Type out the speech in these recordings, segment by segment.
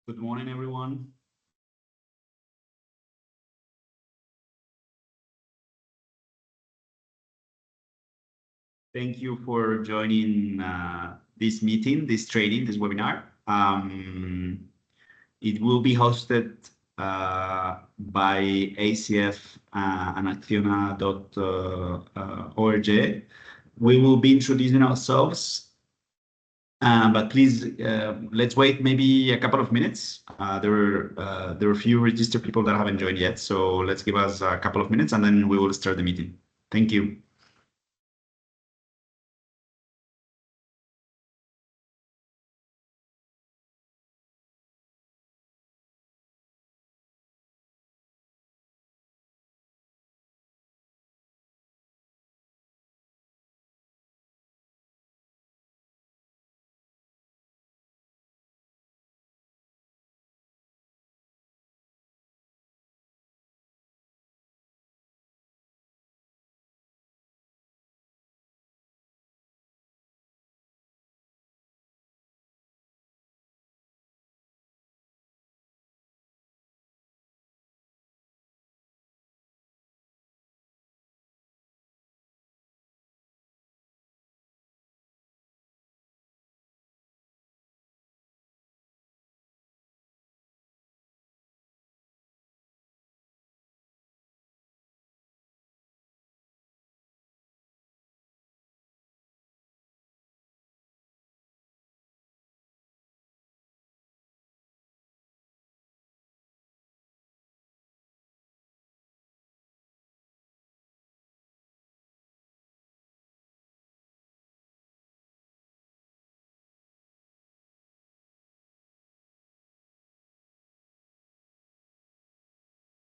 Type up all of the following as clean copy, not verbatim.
Good morning, everyone. Thank you for joining this meeting, this training, this webinar. It will be hosted by ACF and Acciona.org. We will be introducing ourselves, but please let's wait maybe a couple of minutes. There are a few registered people that haven't joined yet, so let's give us a couple of minutes and then we will start the meeting. Thank you.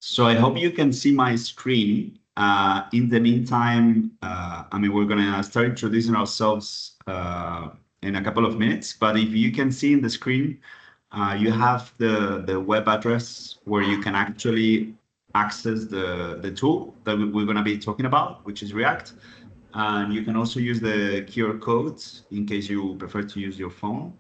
So I hope you can see my screen. In the meantime, we're gonna start introducing ourselves in a couple of minutes, but if you can see in the screen, you have the web address where you can actually access the tool that we're gonna be talking about, which is React. And you can also use the QR codes in case you prefer to use your phone.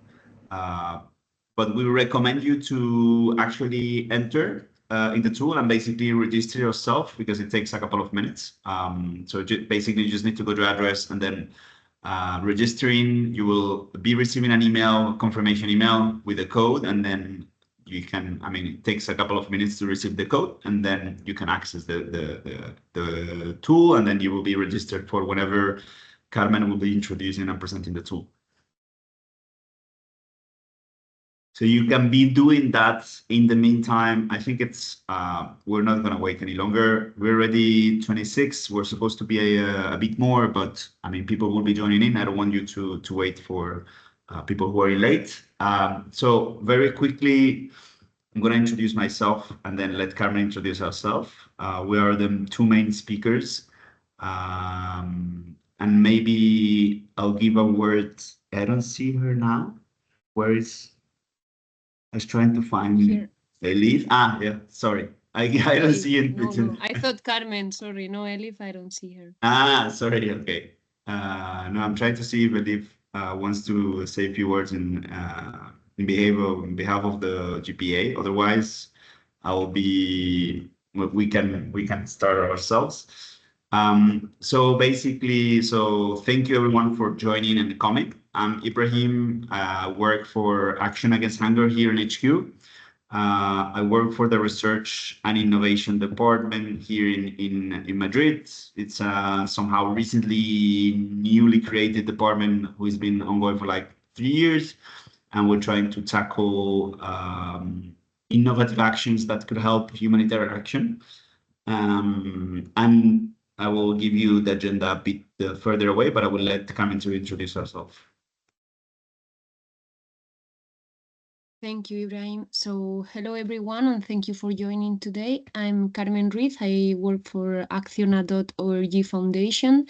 But we recommend you to actually enter in the tool and basically register yourself because it takes a couple of minutes. So basically you just need to go to address and then registering. You will be receiving an email, confirmation email with a code, and then you can, it takes a couple of minutes to receive the code, and then you can access the tool, and then you will be registered for whenever Carmen will be introducing and presenting the tool. So you can be doing that in the meantime. I think it's, we're not gonna wait any longer. We're already 26. We're supposed to be a bit more, but people will be joining in. I don't want you to wait for people who are late. So very quickly, I'm gonna introduce myself and then let Carmen introduce herself. We are the two main speakers. And maybe I'll give a word. I don't see her now. Where is? I was trying to find Here. Elif. Yeah, sorry. I don't see it. No, I thought Carmen, sorry. No, Elif, I don't see her. Sorry, okay. No, I'm trying to see if Elif wants to say a few words in behalf of the GPA. Otherwise, we can start ourselves. So basically, thank you everyone for joining and coming. I'm Ibrahim. I work for Action Against Hunger here in HQ. I work for the Research and Innovation Department here in Madrid. It's somehow recently newly created department who has been ongoing for like 3 years, and we're trying to tackle innovative actions that could help humanitarian action. And I will give you the agenda a bit further away, but I will let Carmen to introduce herself. Thank you, Ibrahim. So hello, everyone, and thank you for joining today. I'm Carmen Ruiz. I work for Acciona.org Foundation,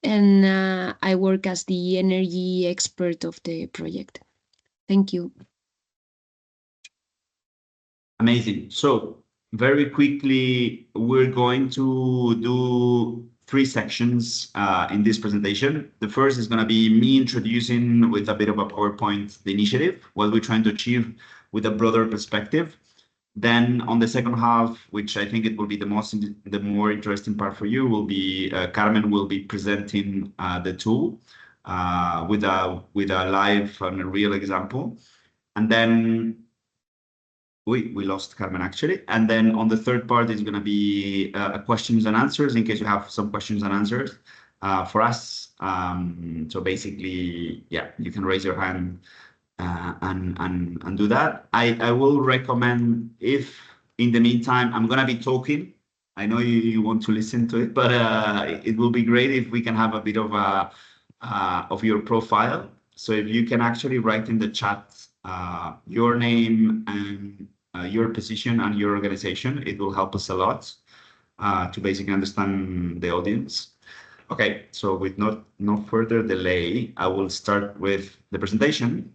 and I work as the energy expert of the project. Thank you. Amazing. So very quickly, we're going to do 3 sections in this presentation. The first is going to be me introducing with a bit of a PowerPoint the initiative, what we're trying to achieve with a broader perspective. Then on the second half, which I think it will be the more interesting part for you, will be Carmen will be presenting the tool with a live and a real example, and then we lost Carmen actually. And then on the third part is going to be questions and answers in case you have some questions and answers for us. So basically, yeah, you can raise your hand and do that. I will recommend, if in the meantime I'm gonna be talking. I know you want to listen to it, but it will be great if we can have a bit of your profile. So if you can actually write in the chat your name and your position and your organization, it will help us a lot to basically understand the audience. Okay, so with no further delay, I will start with the presentation.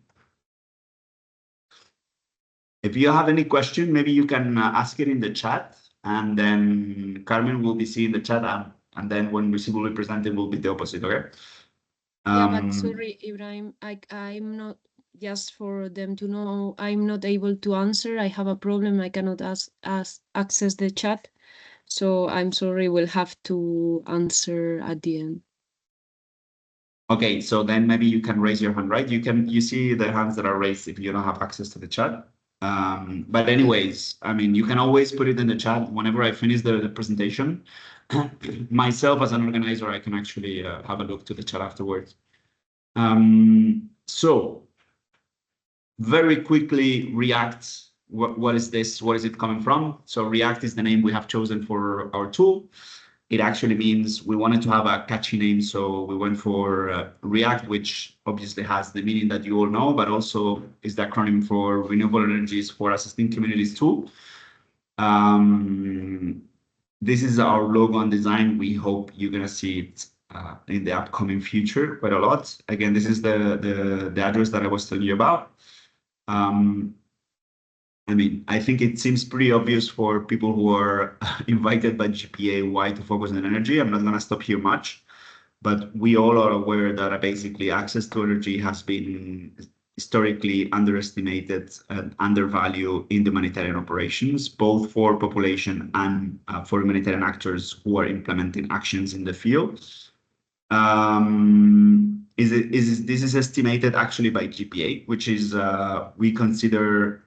If you have any question, maybe you can ask it in the chat, and then Carmen will be seeing the chat, and then when we will be presenting, will be the opposite. Okay. Yeah, but sorry, Ibrahim, I'm not, just for them to know, I'm not able to answer. I have a problem. I cannot access the chat. So I'm sorry, we'll have to answer at the end. Okay, so then maybe you can raise your hand, right? You see the hands that are raised if you don't have access to the chat. But anyways, I mean, you can always put it in the chat whenever I finish the presentation. Myself as an organizer, I can actually have a look to the chat afterwards. So very quickly, React, what is this? What is it coming from? So React is the name we have chosen for our tool. It actually means we wanted to have a catchy name, so we went for React, which obviously has the meaning that you all know, but also is the acronym for Renewable Energies for Assisting Communities too. This is our logo and design. We hope you're gonna see it in the upcoming future quite a lot. Again, this is the address that I was telling you about. I mean, I think it seems pretty obvious for people who are invited by GPA why to focus on energy. I'm not going to stop here much, but we all are aware that basically access to energy has been historically underestimated and undervalued in the humanitarian operations, both for population and for humanitarian actors who are implementing actions in the field. This is estimated actually by GPA, which is we consider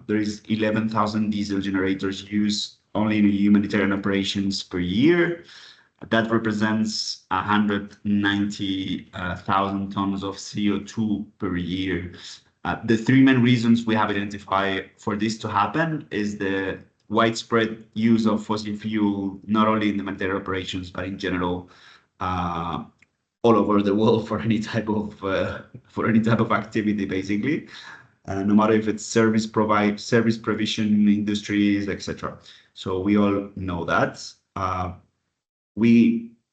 there is 11,000 diesel generators used only in humanitarian operations per year. That represents 190,000 tons of CO2 per year. The three main reasons we have identified for this to happen is the widespread use of fossil fuel, not only in the humanitarian operations, but in general, all over the world for any type of activity, basically, no matter if it's service provision industries, etc. So we all know that.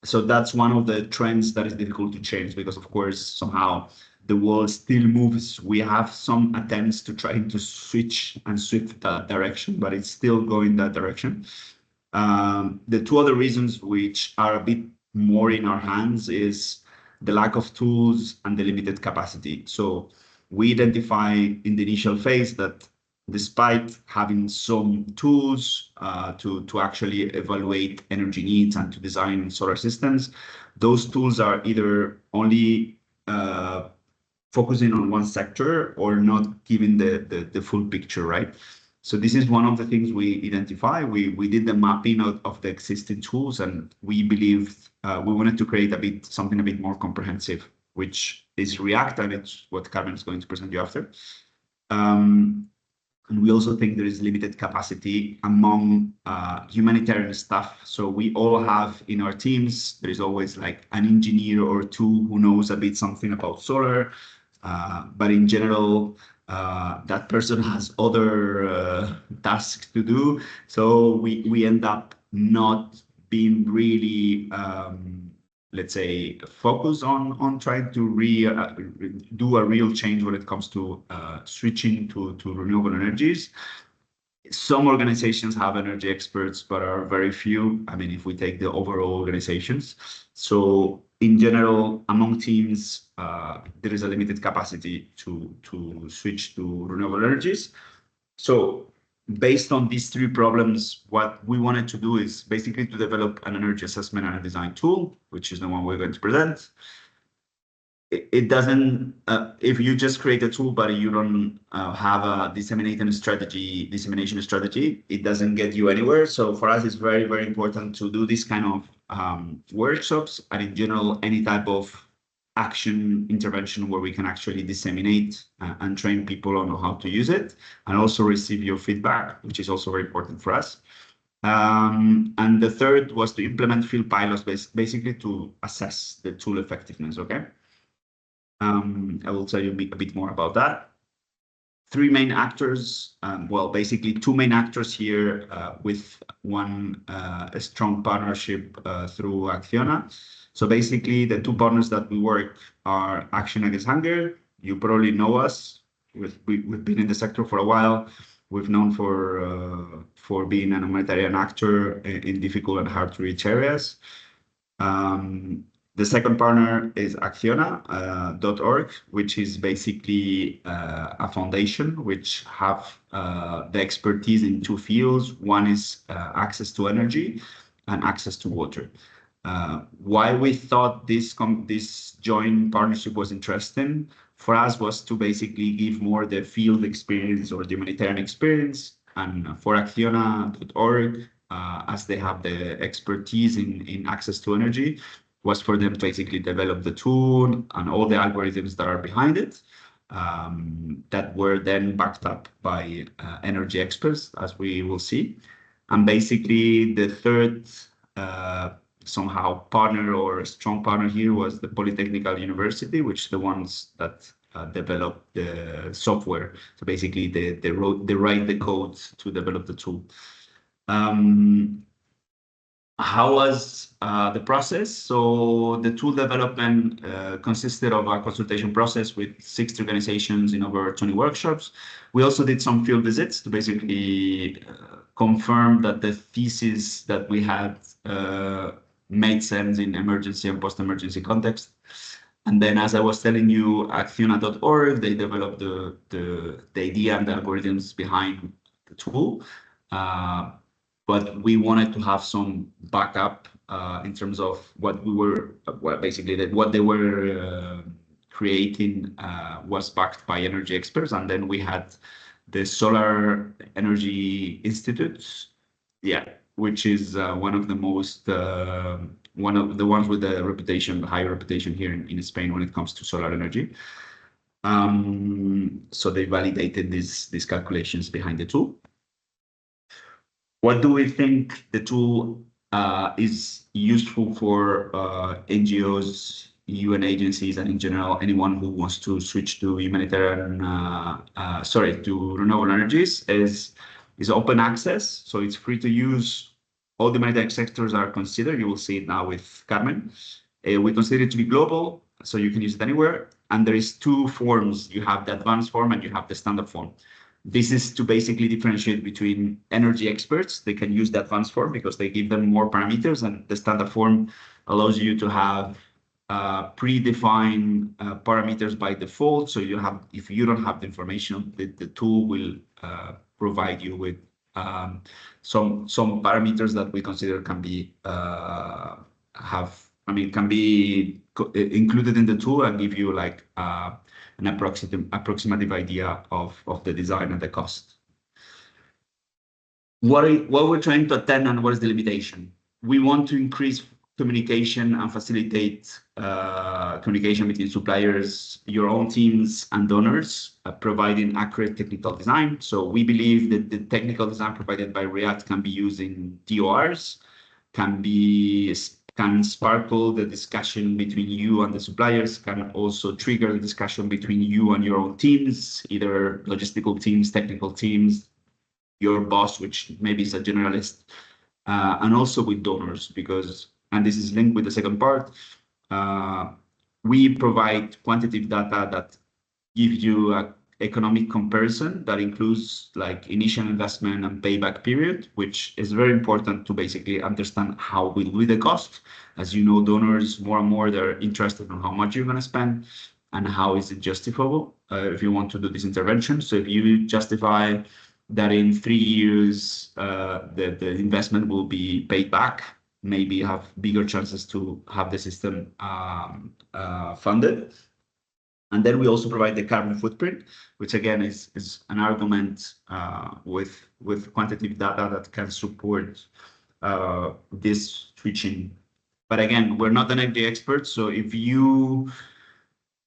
So that's one of the trends that is difficult to change because, of course, somehow the world still moves. We have some attempts to try to switch and shift that direction, but it's still going that direction. The two other reasons which are a bit more in our hands is the lack of tools and the limited capacity. So we identify in the initial phase that despite having some tools to actually evaluate energy needs and to design solar systems, those tools are either only focusing on one sector or not giving the full picture, right? So this is one of the things we identify. We did the mapping of the existing tools, and we believed we wanted to create something a bit more comprehensive, which is React, and it's what Carmen is going to present you after. And we also think there is limited capacity among humanitarian staff. So we all have in our teams, there is always like an engineer or two who knows a bit something about solar. But in general, that person has other tasks to do. So we end up not being really, let's say, focused on trying to do a real change when it comes to switching to renewable energies. Some organizations have energy experts, but are very few. I mean, if we take the overall organizations. So in general, among teams, there is a limited capacity to switch to renewable energies. So based on these three problems, what we wanted to do is basically to develop an energy assessment and a design tool, which is the one we're going to present. It doesn't, if you just create a tool, but you don't have a dissemination strategy, it doesn't get you anywhere. So for us, it's very, very important to do this kind of workshops and in general, any type of action intervention where we can actually disseminate and train people on how to use it and also receive your feedback, which is also very important for us. And the third was to implement field pilots, basically to assess the tool effectiveness, okay? I will tell you a bit more about that. Three main actors, well, basically two main actors here with one a strong partnership through Acciona. So basically the two partners that we work are Action Against Hunger. You probably know us. We've been in the sector for a while. We've known for being an humanitarian actor in difficult and hard to reach areas. The second partner is Acciona.org, which is basically a foundation which have the expertise in two fields. One is access to energy and access to water. Why we thought this joint partnership was interesting for us was to basically give more the field experience or the humanitarian experience. And for Acciona.org, as they have the expertise in access to energy, was for them to basically develop the tool and all the algorithms that are behind it that were then backed up by energy experts, as we will see. And basically the third somehow partner or strong partner here was the Polytechnical University, which the ones that develop the software. So basically they write the code to develop the tool. How was the process? So the tool development consisted of a consultation process with 60 organizations in over 20 workshops. We also did some field visits to basically confirm that the thesis that we had made sense in emergency and post-emergency context. And then, as I was telling you, Acciona.org, they developed the idea and the algorithms behind the tool. But we wanted to have some backup in terms of what we were, basically what they were creating was backed by energy experts. And then we had the Solar Energy Institute, yeah, which is one of the most, one of the ones with the reputation, high reputation here in Spain when it comes to solar energy. So they validated these calculations behind the tool. What do we think the tool is useful for NGOs, UN agencies, and in general, anyone who wants to switch to humanitarian, to renewable energies is open access. So it's free to use. All the humanitarian sectors are considered. You will see it now with Carmen. We consider it to be global, so you can use it anywhere. And there is two forms. You have the advanced form and you have the standard form. This is to basically differentiate between energy experts. They can use the advanced form because they give them more parameters, and the standard form allows you to have predefined parameters by default. So if you don't have the information, the tool will provide you with some parameters that we consider can be can be included in the tool and give you like an approximative idea of the design and the cost. What we're trying to attain and what is the limitation? We want to increase communication and facilitate communication between suppliers, your own teams, and donors, providing accurate technical design. So we believe that the technical design provided by React can be used in DORs, can sparkle the discussion between you and the suppliers, can also trigger the discussion between you and your own teams, either logistical teams, technical teams, your boss, which maybe is a generalist, and also with donors, because, and this is linked with the second part, we provide quantitative data that gives you a economic comparison that includes like initial investment and payback period, which is very important to basically understand how will be the cost. As you know, donors more and more, they're interested in how much you're going to spend and how is it justifiable if you want to do this intervention. So if you justify that in 3 years the investment will be paid back, maybe have bigger chances to have the system funded. And then we also provide the carbon footprint, which again is an argument with quantitative data that can support this switching. But again, we're not an energy expert, so if you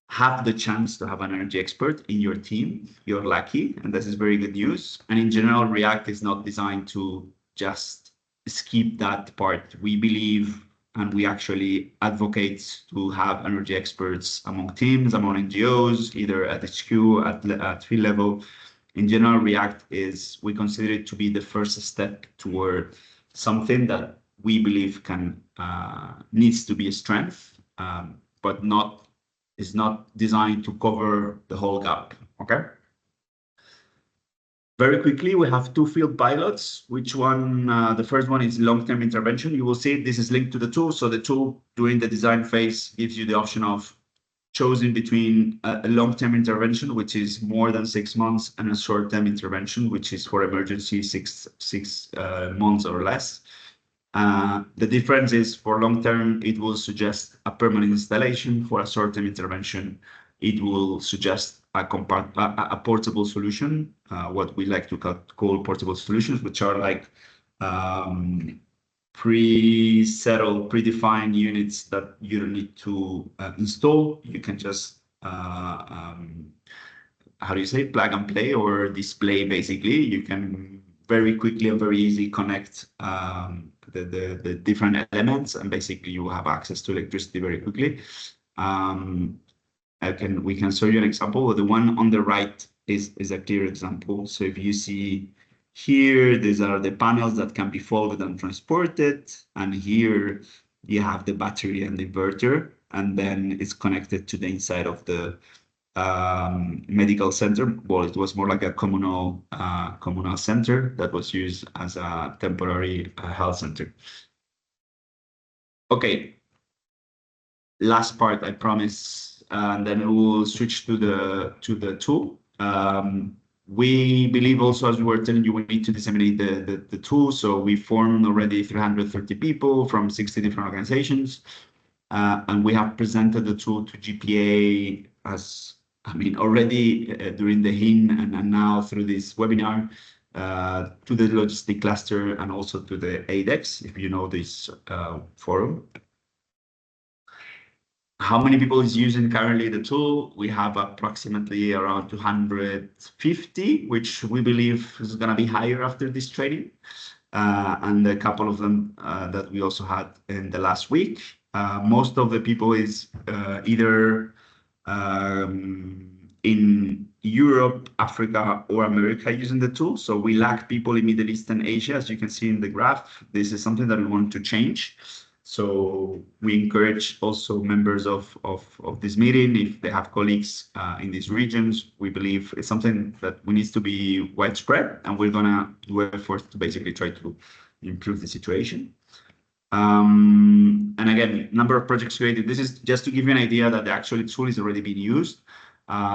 have the chance to have an energy expert in your team, you're lucky, and this is very good news. And in general, React is not designed to just skip that part. We believe and we actually advocate to have energy experts among teams, among NGOs, either at HQ, at field level. In general, React we consider it to be the first step toward something that we believe needs to be a strength, but is not designed to cover the whole gap. Okay. Very quickly, we have two field pilots. Which one? The first one is long-term intervention. You will see this is linked to the tool. So the tool during the design phase gives you the option of choosing between a long-term intervention, which is more than 6 months, and a short-term intervention, which is for emergency six months or less. The difference is for long-term, it will suggest a permanent installation. For a short-term intervention, it will suggest a portable solution, what we like to call portable solutions, which are like pre-settled, predefined units that you don't need to install. You can just, how do you say, plug and play or display, basically. You can very quickly and very easily connect the different elements, and basically you have access to electricity very quickly. We can show you an example. The one on the right is a clear example. So if you see here, these are the panels that can be folded and transported. And here you have the battery and the inverter, and then it's connected to the inside of the medical center. Well, it was more like a communal center that was used as a temporary health center. Okay, last part, I promise, and then we will switch to the tool. We believe also, as we were telling you, we need to disseminate the tool. So we formed already 330 people from 60 different organizations, and we have presented the tool to GPA already during the HIN and now through this webinar, to the logistic cluster and also to the ADEX, if you know this forum. How many people is using currently the tool? We have approximately around 250, which we believe is going to be higher after this training. And a couple of them that we also had in the last week. Most of the people is either in Europe, Africa, or America using the tool. So we lack people in Middle East and Asia, as you can see in the graph. This is something that we want to change. So we encourage also members of this meeting, if they have colleagues in these regions, we believe it's something that needs to be widespread, and we're going to do efforts to basically try to improve the situation. And again, number of projects created. This is just to give you an idea that the actual tool is already being used.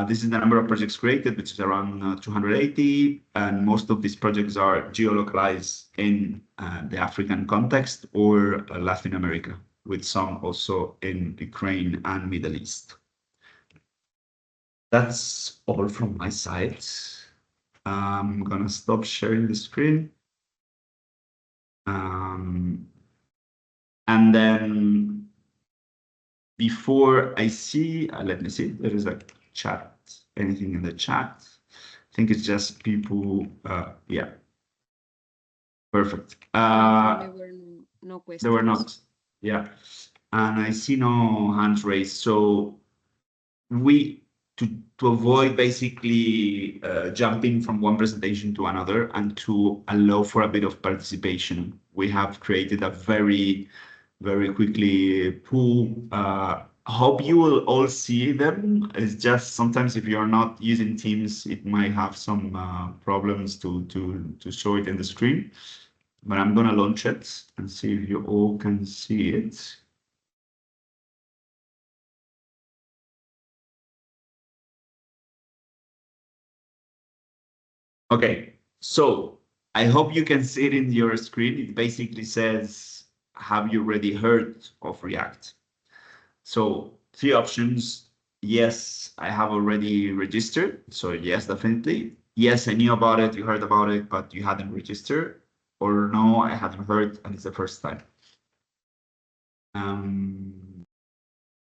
This is the number of projects created, which is around 280, and most of these projects are geolocalized in the African context or Latin America, with some also in Ukraine and Middle East. That's all from my side. I'm gonna stop sharing the screen. And then before I see, let me see, there is a chat, anything in the chat. I think it's just people, yeah. Perfect. There were no questions. There were not, yeah. And I see no hands raised. So to avoid basically jumping from one presentation to another and to allow for a bit of participation, we have created a very quickly pool. Hope you will all see them. It's just sometimes if you're not using Teams, it might have some problems to show it in the screen. But I'm gonna launch it and see if you all can see it. Okay, So I hope you can see it in your screen. It basically says, have you already heard of React? So three options. Yes, I have already registered. So yes, definitely. Yes, I knew about it, you heard about it, but you hadn't registered. Or no, I hadn't heard and it's the first time.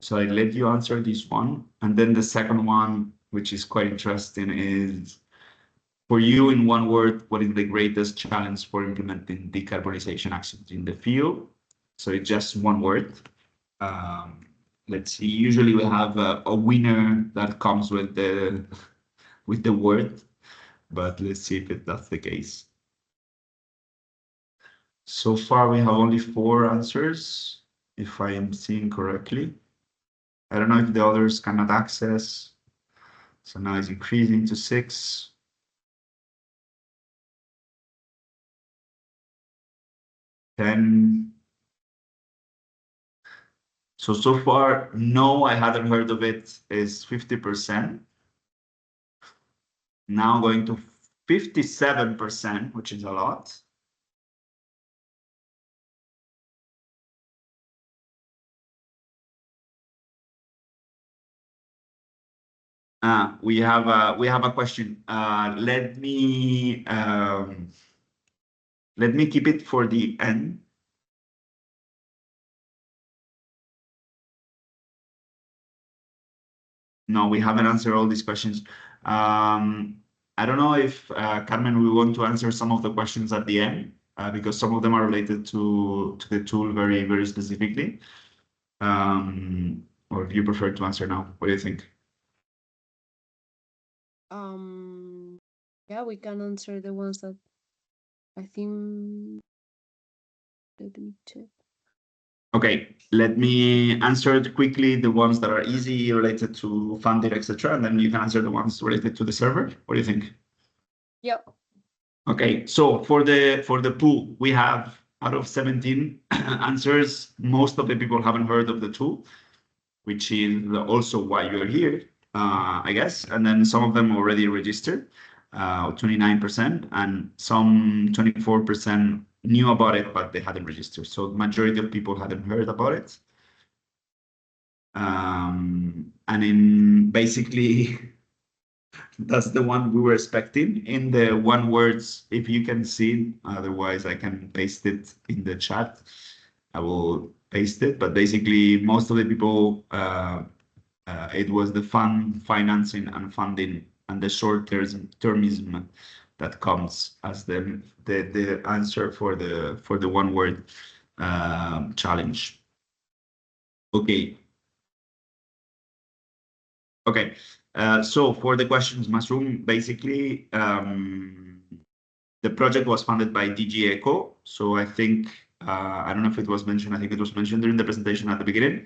So I let you answer this one. And then the second one, which is quite interesting, is for you, in one word, what is the greatest challenge for implementing decarbonization actions in the field? So it's just one word. Um, let's see. Usually we have a winner that comes with the word, but let's see if that's the case. So far, we have only 4 answers, if I am seeing correctly. I don't know if the others cannot access. So now it's increasing to 6. 10. So far, no, I hadn't heard of it, is 50%. Now going to 57%, which is a lot. We have a question. Let me keep it for the end. No, we haven't answered all these questions. I don't know if Carmen, we want to answer some of the questions at the end because some of them are related to the tool very, very specifically. Or if you prefer to answer now, what do you think? Yeah, we can answer the ones that I think. Let me check. Okay, let me answer it quickly, the ones that are easy related to funding, etc., and then you can answer the ones related to the server. What do you think? Yep. Okay, so for the pool, we have out of 17 answers, most of the people haven't heard of the tool, which is also why you're here, I guess. And then some of them already registered, 29%, and some 24% knew about it, but they hadn't registered. So the majority of people hadn't heard about it. And in basically, that's the one we were expecting in the one words, if you can see, otherwise I can paste it in the chat. I will paste it, but basically most of the people, it was the financing and funding and the short-termism that comes as the answer for the one word challenge. Okay. Okay. So for the questions, Masroom, basically, the project was funded by DG Eco. So I think, I don't know if it was mentioned, I think it was mentioned during the presentation at the beginning.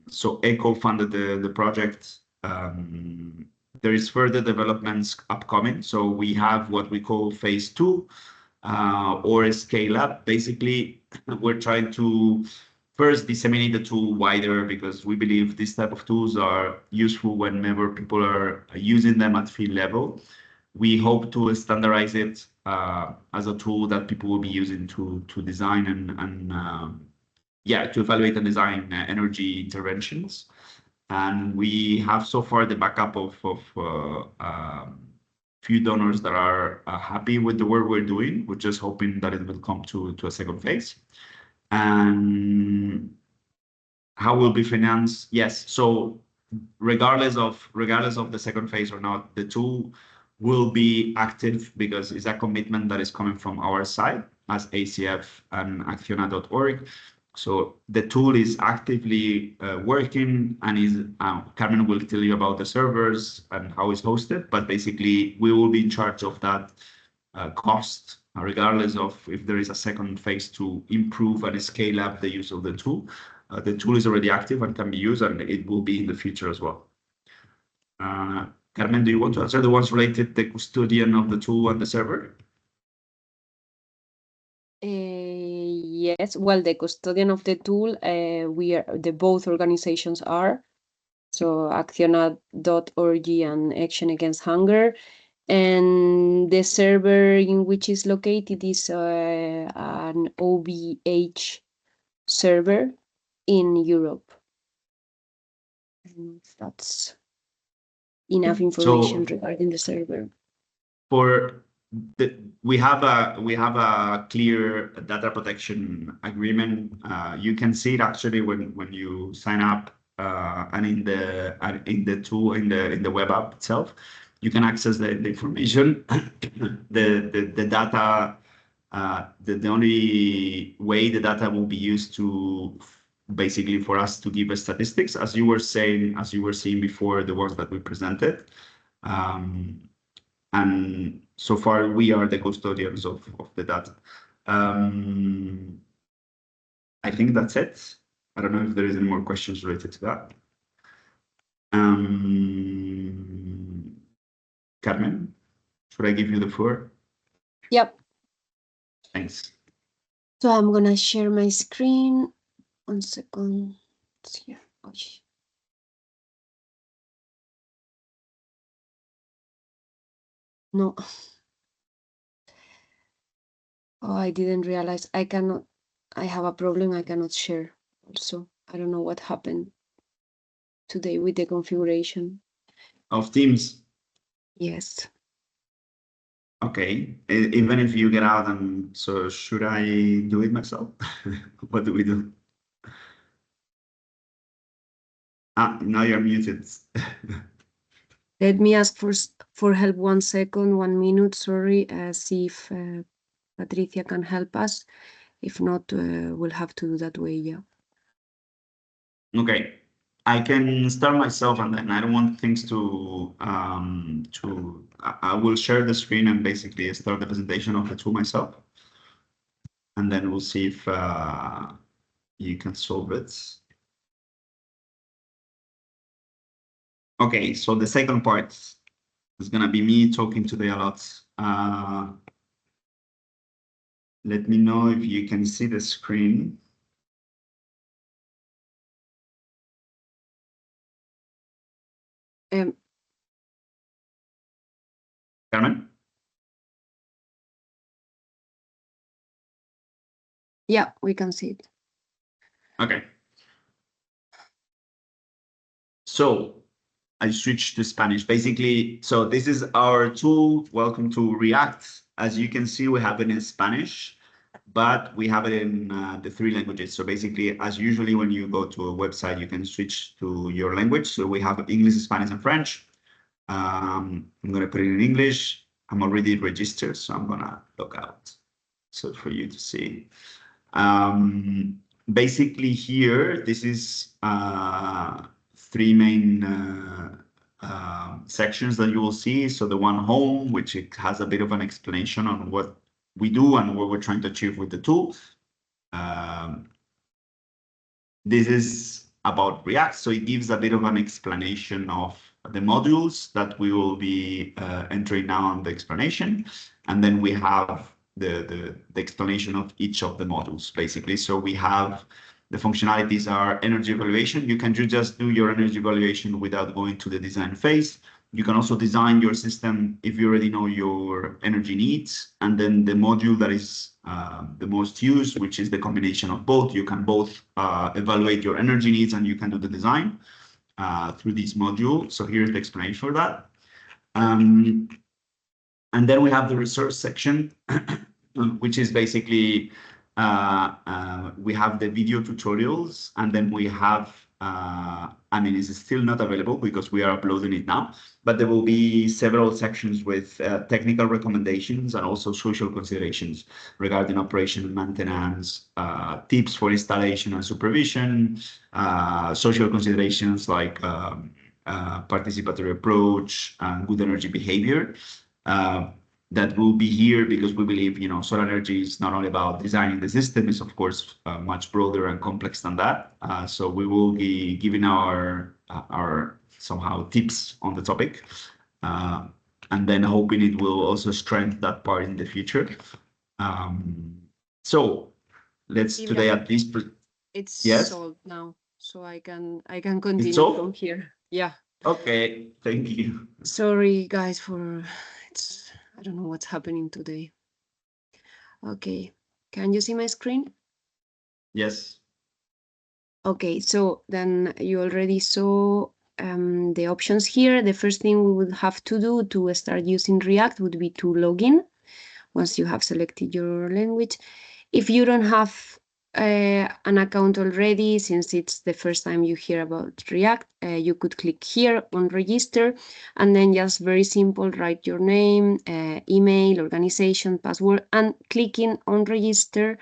So Eco funded the project. There is further developments upcoming. So we have what we call phase 2 or scale up. Basically, we're trying to first disseminate the tool wider because we believe this type of tools are useful whenever people are using them at field level. We hope to standardize it as a tool that people will be using to design and yeah, to evaluate and design energy interventions. And we have so far the backup of few donors that are happy with the work we're doing. We're just hoping that it will come to a second phase. And how will be financed? Yes. So regardless of the second phase or not, the tool will be active because it's a commitment that is coming from our side as ACF and Acciona.org. So the tool is actively working and is Carmen will tell you about the servers and how it's hosted, but basically we will be in charge of that cost, regardless of if there is a second phase to improve and scale up the use of the tool. The tool is already active and can be used, and it will be in the future as well. Carmen, do you want to answer the ones related to the custodian of the tool and the server? Yes. Well, the custodian of the tool, both organizations are. So Acciona.org and Action Against Hunger. And the server in which is located is an OVH server in Europe. I don't know if that's enough information regarding the server. For we have a clear data protection agreement. You can see it actually when you sign up, and in the web app itself, you can access the information. The data. The only way the data will be used to basically for us to give statistics, as you were seeing before, the work that we presented. And so far, we are the custodians of the data. I think that's it. I don't know if there is any more questions related to that. Carmen, should I give you the floor? Yep. Thanks. So I'm gonna share my screen. 1 second. It's here. Oh, no. Oh, I didn't realize I cannot. I have a problem. I cannot share also. I don't know what happened today with the configuration. Of Teams? Yes. Okay. Even if you get out, and so should I do it myself? What do we do? Now you're muted. Let me ask for help 1 second, 1 minute. Sorry. See if Patricia can help us. If not, we'll have to do that way. Yeah. Okay. I can start myself, and then I don't want things to I will share the screen and basically start the presentation of the tool myself, and then we'll see if you can solve it. Okay, so the second part is gonna be me talking today a lot. Let me know if you can see the screen. Carmen? Yeah, we can see it. Okay. So I switched to Spanish. Basically, so this is our tool. Welcome to React. As you can see, we have it in Spanish, but we have it in the 3 languages. So basically, as usually when you go to a website, you can switch to your language. So we have English, Spanish, and French. I'm going to put it in English. I'm already registered, so I'm going to log out. So for you to see. Basically here, this is 3 main sections that you will see. So the one home, which it has a bit of an explanation on what we do and what we're trying to achieve with the tool. This is about React, so it gives a bit of an explanation of the modules that we will be entering now on the explanation. And then we have the explanation of each of the modules, basically. So we have the functionalities are energy evaluation. You can just do your energy evaluation without going to the design phase. You can also design your system if you already know your energy needs. And then the module that is the most used, which is the combination of both. You can both evaluate your energy needs and you can do the design through this module. So here's the explanation for that. And then we have the resource section, which is basically we have the video tutorials, and then we have I mean, it's still not available because we are uploading it now, but there will be several sections with technical recommendations and also social considerations regarding operation and maintenance, tips for installation and supervision, social considerations like participatory approach and good energy behavior. That will be here because we believe, solar energy is not only about designing the system, it's of course much broader and complex than that. So we will be giving our somehow tips on the topic, and then hoping it will also strengthen that part in the future. So let's today at least. It's yes? solved now, so I can continue from here. Yeah. Okay, thank you. Sorry, guys, I don't know what's happening today. Okay, can you see my screen? Yes. Okay, so then you already saw the options here. The first thing we would have to do to start using React would be to log in once you have selected your language. If you don't have an account already, since it's the first time you hear about React, you could click here on register and then just very simple, write your name, email, organization, password, and clicking on register,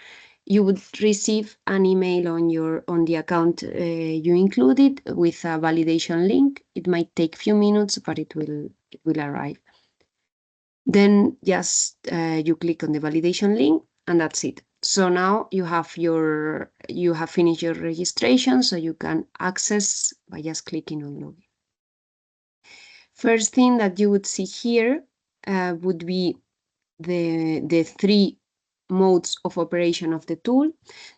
you would receive an email on the account you included with a validation link. It might take a few minutes, but it will arrive. Then just you click on the validation link and that's it. So now you have finished your registration, so you can access by just clicking on login. First thing that you would see here would be the three modes of operation of the tool.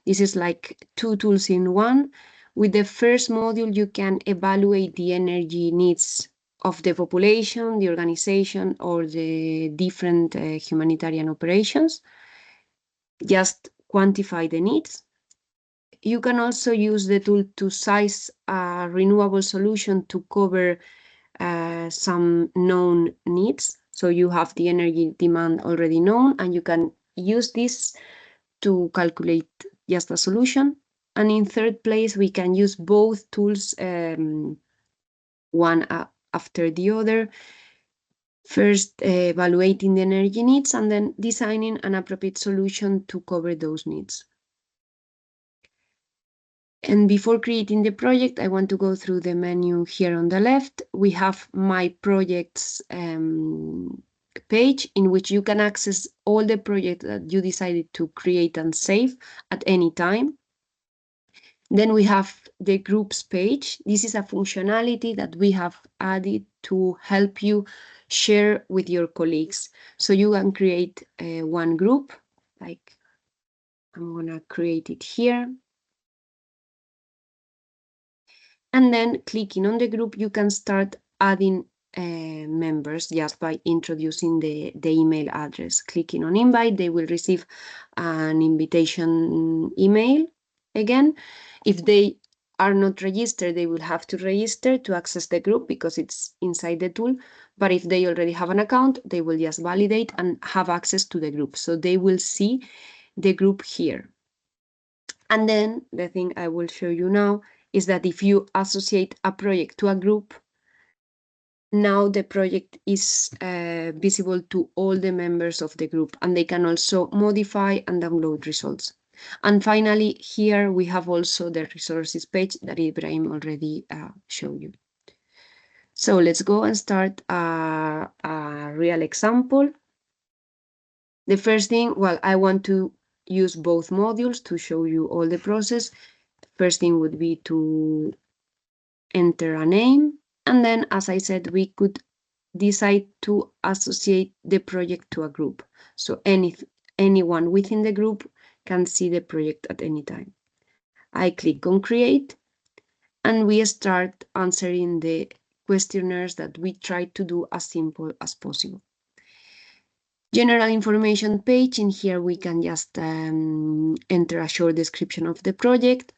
This is like two tools in one. With the first module, you can evaluate the energy needs of the population, the organization, or the different humanitarian operations. Just quantify the needs. You can also use the tool to size a renewable solution to cover some known needs. So you have the energy demand already known, and you can use this to calculate just a solution. And in third place, we can use both tools, one after the other. First, evaluating the energy needs and then designing an appropriate solution to cover those needs. And before creating the project, I want to go through the menu here on the left. We have My Projects page in which you can access all the projects that you decided to create and save at any time. Then we have the Groups page. This is a functionality that we have added to help you share with your colleagues. So you can create one group, like I'm gonna create it here. And then clicking on the group, you can start adding members just by introducing the email address. Clicking on invite, they will receive an invitation email again. If they are not registered, they will have to register to access the group because it's inside the tool. But if they already have an account, they will just validate and have access to the group. So they will see the group here. And then the thing I will show you now is that if you associate a project to a group, now the project is visible to all the members of the group, and they can also modify and download results. And finally, here we have also the resources page that Ibrahim already showed you. So let's go and start a real example. The first thing, well, I want to use both modules to show you all the process. First thing would be to enter a name. And then, as I said, we could decide to associate the project to a group. So anyone within the group can see the project at any time. I click on create and we start answering the questionnaires that we try to do as simple as possible. General information page, in here we can just enter a short description of the project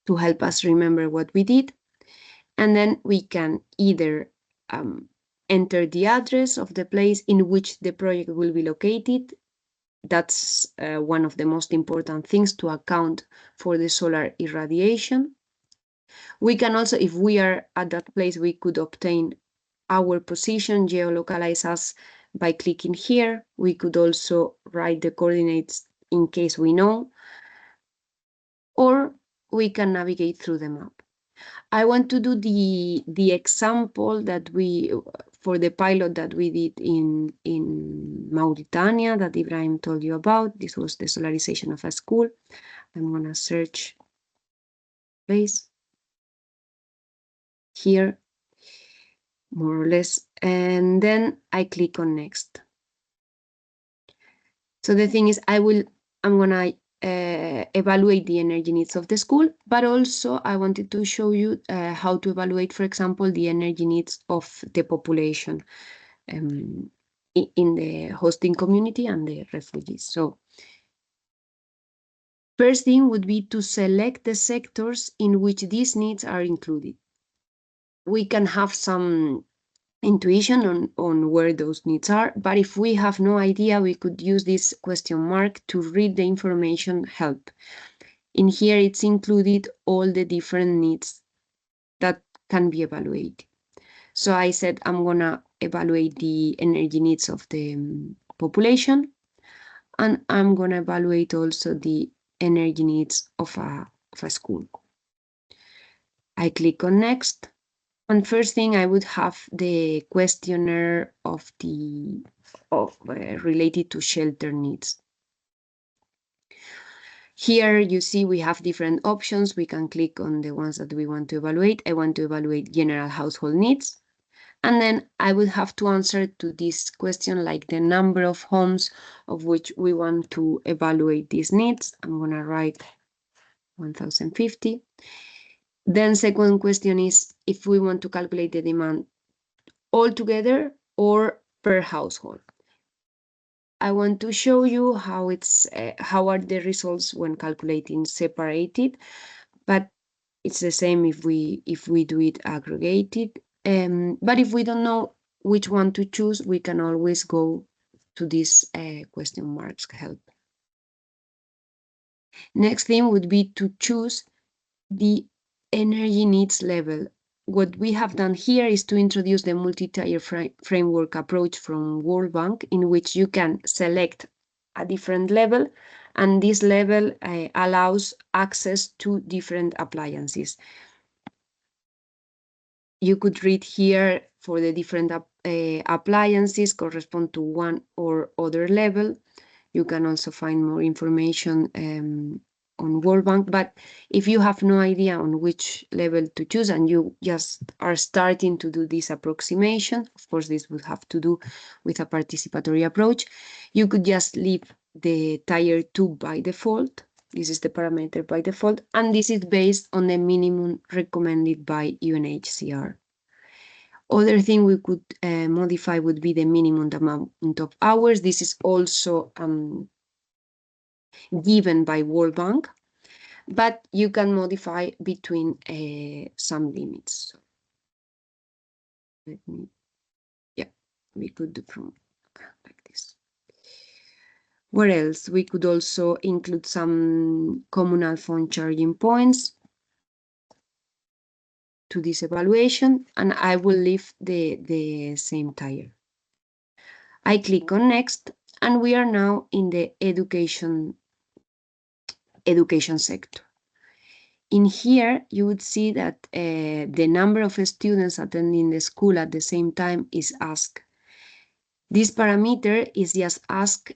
to help us remember what we did. And then we can either enter the address of the place in which the project will be located. That's one of the most important things to account for the solar irradiation. We can also, if we are at that place, we could obtain our position, geolocalize us by clicking here. We could also write the coordinates in case we know, or we can navigate through the map. I want to do the example that for the pilot that we did in Mauritania that Ibrahim told you about. This was the solarization of a school. I'm gonna search place here, more or less, and then I click on next. So the thing is, I'm gonna evaluate the energy needs of the school, but also I wanted to show you how to evaluate, for example, the energy needs of the population. in the hosting community and the refugees. So first thing would be to select the sectors in which these needs are included. We can have some intuition on where those needs are, but if we have no idea, we could use this question mark to read the information help. In here, it's included all the different needs that can be evaluated. So I said I'm gonna evaluate the energy needs of the population, and I'm gonna evaluate also the energy needs of a school. I click on next, and first thing I would have the questionnaire of related to shelter needs. Here you see we have different options. We can click on the ones that we want to evaluate. I want to evaluate general household needs. And then I would have to answer to this question like the number of homes of which we want to evaluate these needs. I'm going to write 1050. Then second question is if we want to calculate the demand altogether or per household. I want to show you how are the results when calculating separated, but it's the same if we do it aggregated. But if we don't know which one to choose, we can always go to this question marks help. Next thing would be to choose the energy needs level. What we have done here is to introduce the multi-tier framework approach from World Bank, in which you can select a different level, and this level allows access to different appliances. You could read here for the different appliances correspond to one or other level. You can also find more information on World Bank, but if you have no idea on which level to choose and you just are starting to do this approximation, of course this would have to do with a participatory approach, you could just leave the tier 2 by default. This is the parameter by default, and this is based on the minimum recommended by UNHCR. Other thing we could modify would be the minimum amount of hours. This is also given by World Bank, but you can modify between some limits. So we could do from like this. What else? We could also include some communal phone charging points to this evaluation, and I will leave the same tier. I click on next, and we are now in the education sector. In here, you would see that the number of students attending the school at the same time is asked. This parameter is just asked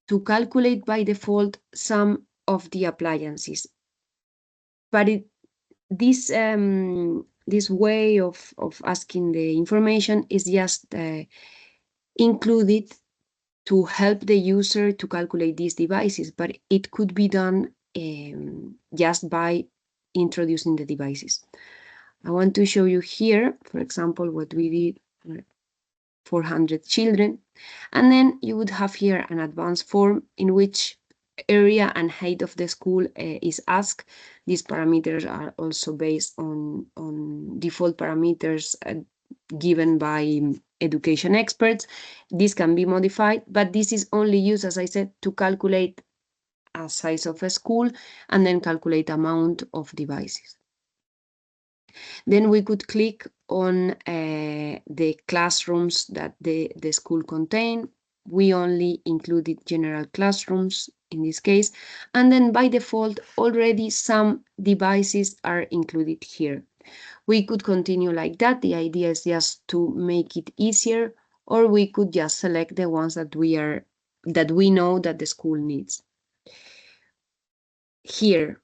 to calculate by default some of the appliances. But this way of asking the information is just included to help the user to calculate these devices, but it could be done just by introducing the devices. I want to show you here, for example, what we did, 400 children, and then you would have here an advanced form in which area and height of the school is asked. These parameters are also based on default parameters given by education experts. This can be modified, but this is only used, as I said, to calculate a size of a school and then calculate amount of devices. Then we could click on the classrooms that the school contain. We only included general classrooms in this case, and then by default already some devices are included here. We could continue like that. The idea is just to make it easier, or we could just select the ones that we know that the school needs. Here,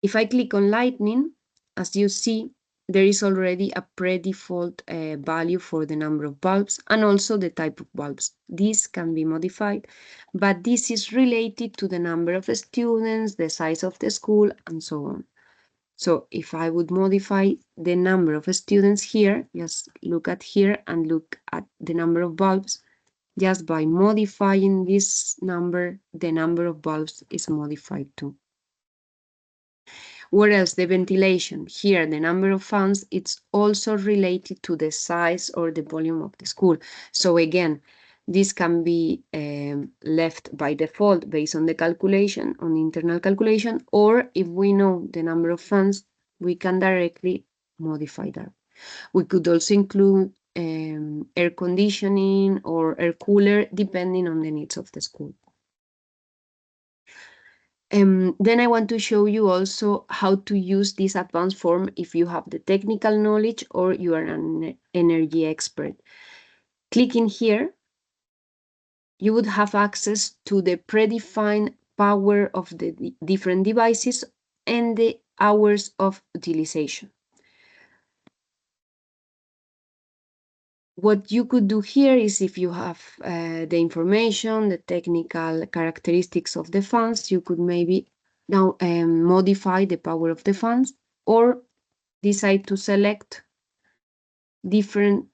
if I click on Lightning, as you see, there is already a pre-default value for the number of bulbs and also the type of bulbs. This can be modified, but this is related to the number of students, the size of the school, and so on. So if I would modify the number of students here, just look at here and look at the number of bulbs. Just by modifying this number, the number of bulbs is modified too. Whereas the ventilation, here the number of fans, it's also related to the size or the volume of the school. So again, this can be left by default based on the calculation, on the internal calculation, or if we know the number of fans, we can directly modify that. We could also include air conditioning or air cooler, depending on the needs of the school. Then I want to show you also how to use this advanced form if you have the technical knowledge or you are an energy expert. Clicking here, you would have access to the predefined power of the different devices and the hours of utilization. What you could do here is if you have the information, the technical characteristics of the fans, you could maybe now modify the power of the fans or decide to select different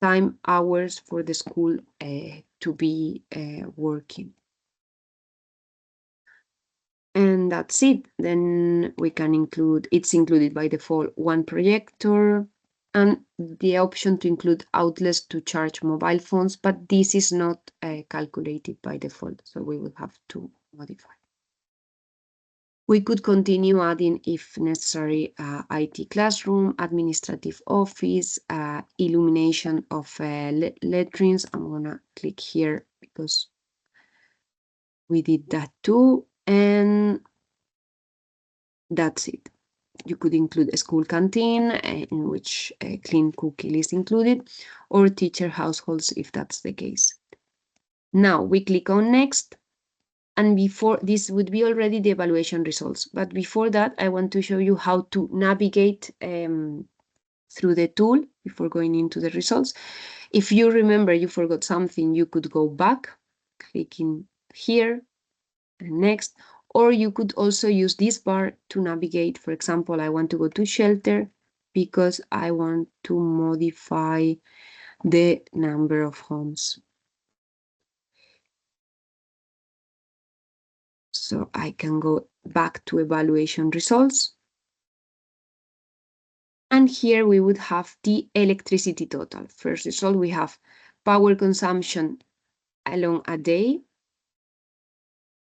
time hours for the school to be working. And that's it. Then we can include, it's included by default, one projector and the option to include outlets to charge mobile phones, but this is not calculated by default, so we will have to modify. We could continue adding, if necessary, IT classroom, administrative office, illumination of letrines. I'm gonna click here because we did that too, and that's it. You could include a school canteen in which a clean cooking is included, or teacher households if that's the case. Now we click on next. And before this would be already the evaluation results. But before that, I want to show you how to navigate through the tool before going into the results. If you remember you forgot something, you could go back, clicking here and next, or you could also use this bar to navigate. For example, I want to go to shelter because I want to modify the number of homes. So I can go back to evaluation results. And here we would have the electricity total. First result, we have power consumption along a day.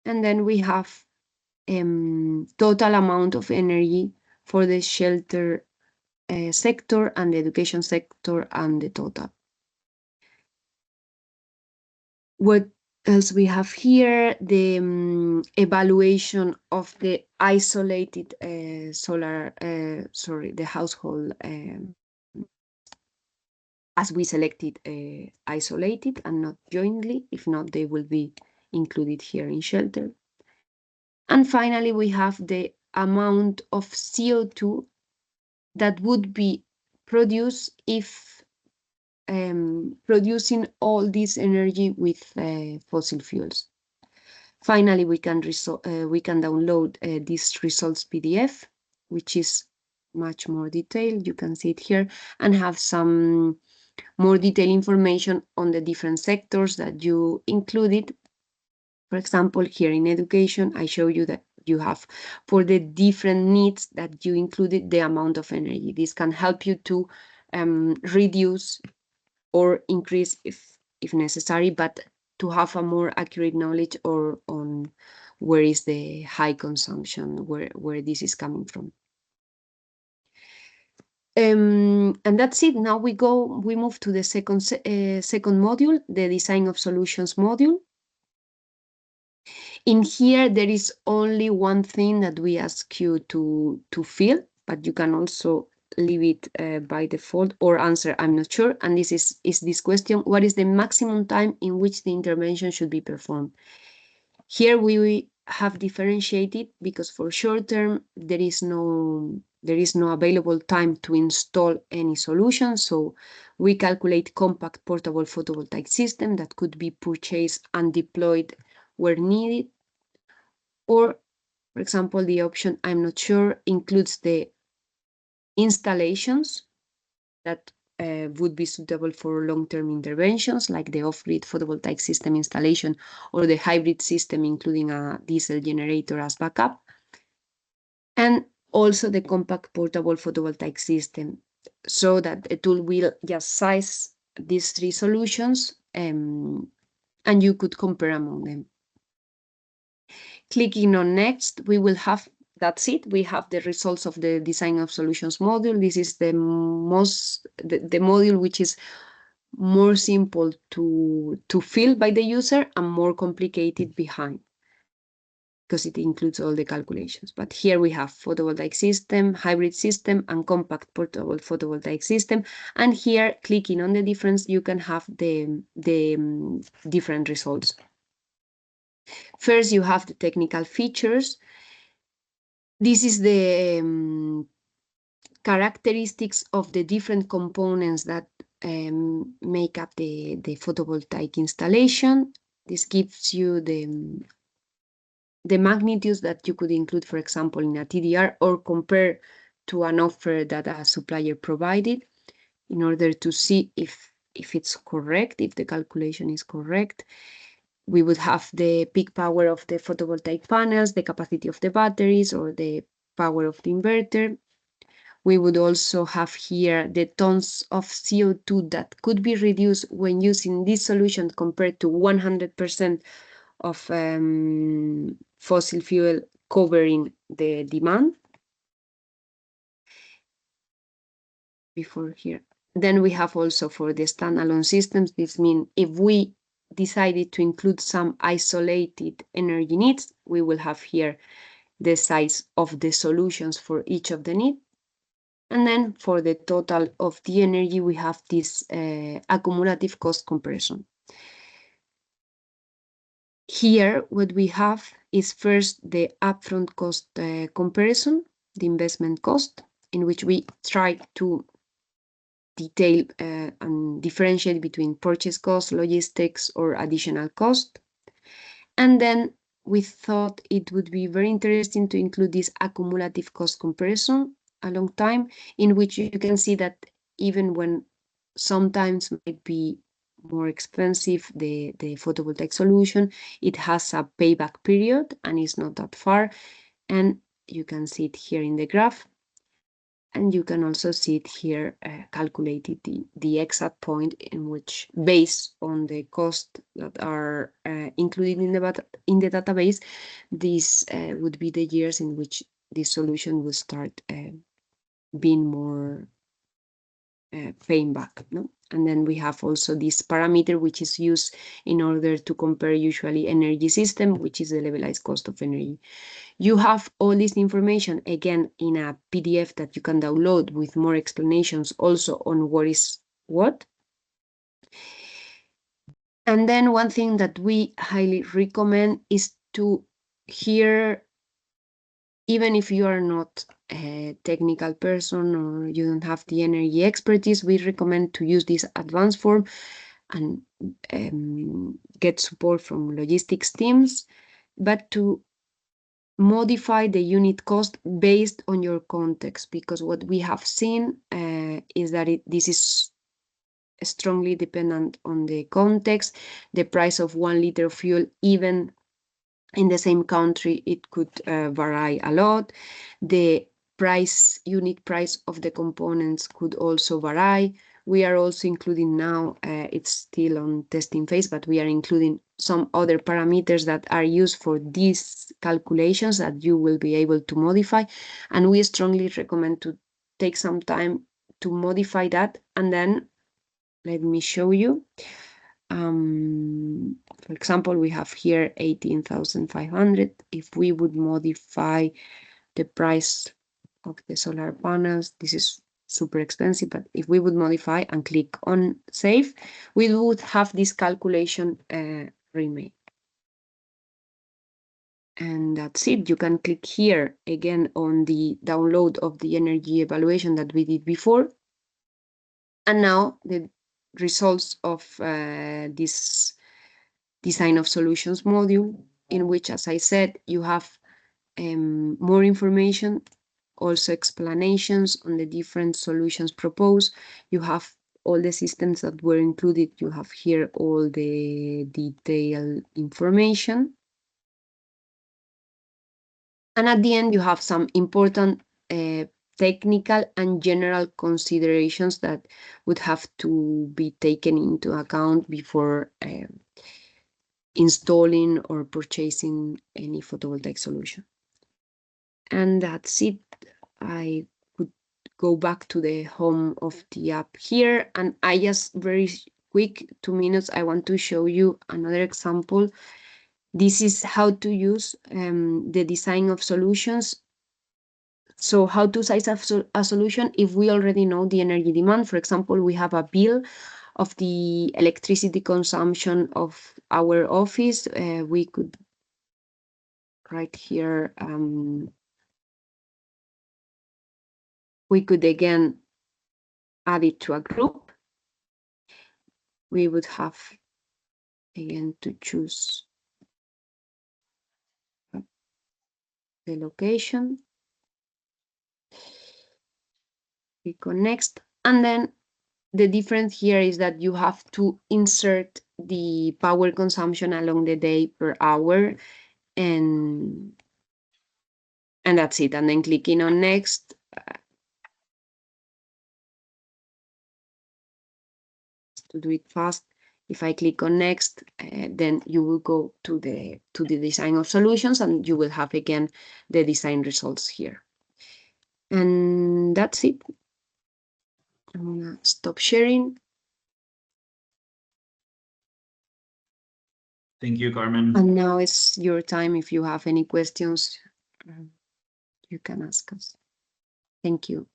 And then we have total amount of energy for the shelter sector and the education sector and the total. What else we have here? The evaluation of the isolated the household as we selected isolated and not jointly. If not, they will be included here in shelter. And finally, we have the amount of CO2 that would be produced if producing all this energy with fossil fuels. Finally, we can download this results PDF, which is much more detailed. You can see it here and have some more detailed information on the different sectors that you included. For example, here in education, I show you that you have for the different needs that you included the amount of energy. This can help you to reduce or increase if necessary, but to have a more accurate knowledge or on where is the high consumption, where this is coming from. And that's it. Now we move to the second module, the design of solutions module. In here, there is only one thing that we ask you to fill, but you can also leave it by default or answer, I'm not sure. And this is this question, what is the maximum time in which the intervention should be performed? Here we have differentiated because for short term, there is no available time to install any solution. So we calculate compact portable photovoltaic system that could be purchased and deployed where needed, or For example, the option I'm not sure includes the installations that would be suitable for long-term interventions, like the off-grid photovoltaic system installation or the hybrid system, including a diesel generator as backup. And also the compact portable photovoltaic system, so that the tool will just size these three solutions and you could compare among them. Clicking on next, we will have, that's it. We have the results of the design of solutions module. This is the module which is more simple to fill by the user and more complicated behind, because it includes all the calculations. But here we have photovoltaic system, hybrid system, and compact portable photovoltaic system. And here, clicking on the difference, you can have the different results. First, you have the technical features. This is the characteristics of the different components that make up the photovoltaic installation. This gives you the magnitudes that you could include, for example, in a TDR or compare to an offer that a supplier provided in order to see if it's correct, if the calculation is correct. We would have the peak power of the photovoltaic panels, the capacity of the batteries, or the power of the inverter. We would also have here the tons of CO2 that could be reduced when using this solution compared to 100% of fossil fuel covering the demand. Before here. Then we have also for the standalone systems, this means if we decided to include some isolated energy needs, we will have here the size of the solutions for each of the needs. And then for the total of the energy, we have this accumulative cost comparison. Here, what we have is first the upfront cost comparison, the investment cost, in which we try to detail and differentiate between purchase cost, logistics, or additional cost. And then we thought it would be very interesting to include this accumulative cost comparison a long time, in which you can see that even when sometimes might be more expensive, the photovoltaic solution, it has a payback period and is not that far. And you can see it here in the graph. And you can also see it here calculated the exact point in which, based on the cost that are included in the database, these would be the years in which this solution will start being more paying back. No? And then we have also this parameter, which is used in order to compare usually energy system, which is the levelized cost of energy. You have all this information, again, in a PDF that you can download with more explanations also on what is what. And then one thing that we highly recommend is to hear, even if you are not a technical person or you don't have the energy expertise, we recommend to use this advanced form and get support from logistics teams, but to modify the unit cost based on your context, because what we have seen is that this is strongly dependent on the context. The price of 1 liter of fuel, even in the same country, it could vary a lot. The unit price of the components could also vary. We are also including now, it's still on testing phase, but we are including some other parameters that are used for these calculations that you will be able to modify. And we strongly recommend to take some time to modify that. And then let me show you. For example, we have here 18,500. If we would modify the price of the solar panels, this is super expensive, but if we would modify and click on save, we would have this calculation remade. And that's it. You can click here again on the download of the energy evaluation that we did before. And now the results of this design of solutions module, in which, as I said, you have more information, also explanations on the different solutions proposed. You have all the systems that were included. You have here all the detailed information. And at the end, you have some important technical and general considerations that would have to be taken into account before installing or purchasing any photovoltaic solution. And that's it. I would go back to the home of the app here, and I just very quick 2 minutes, I want to show you another example. This is how to use the design of solutions. So how to size a solution if we already know the energy demand. For example, we have a bill of the electricity consumption of our office. We could write here, we could again add it to a group. We would have again to choose the location, click on next, and then the difference here is that you have to insert the power consumption along the day per hour, and that's it. And then clicking on next, to do it fast, if I click on next, then you will go to the design of solutions, and you will have again the design results here. And that's it. I'm gonna stop sharing. Thank you, Carmen. And now it's your time. If you have any questions, you can ask us. Thank you.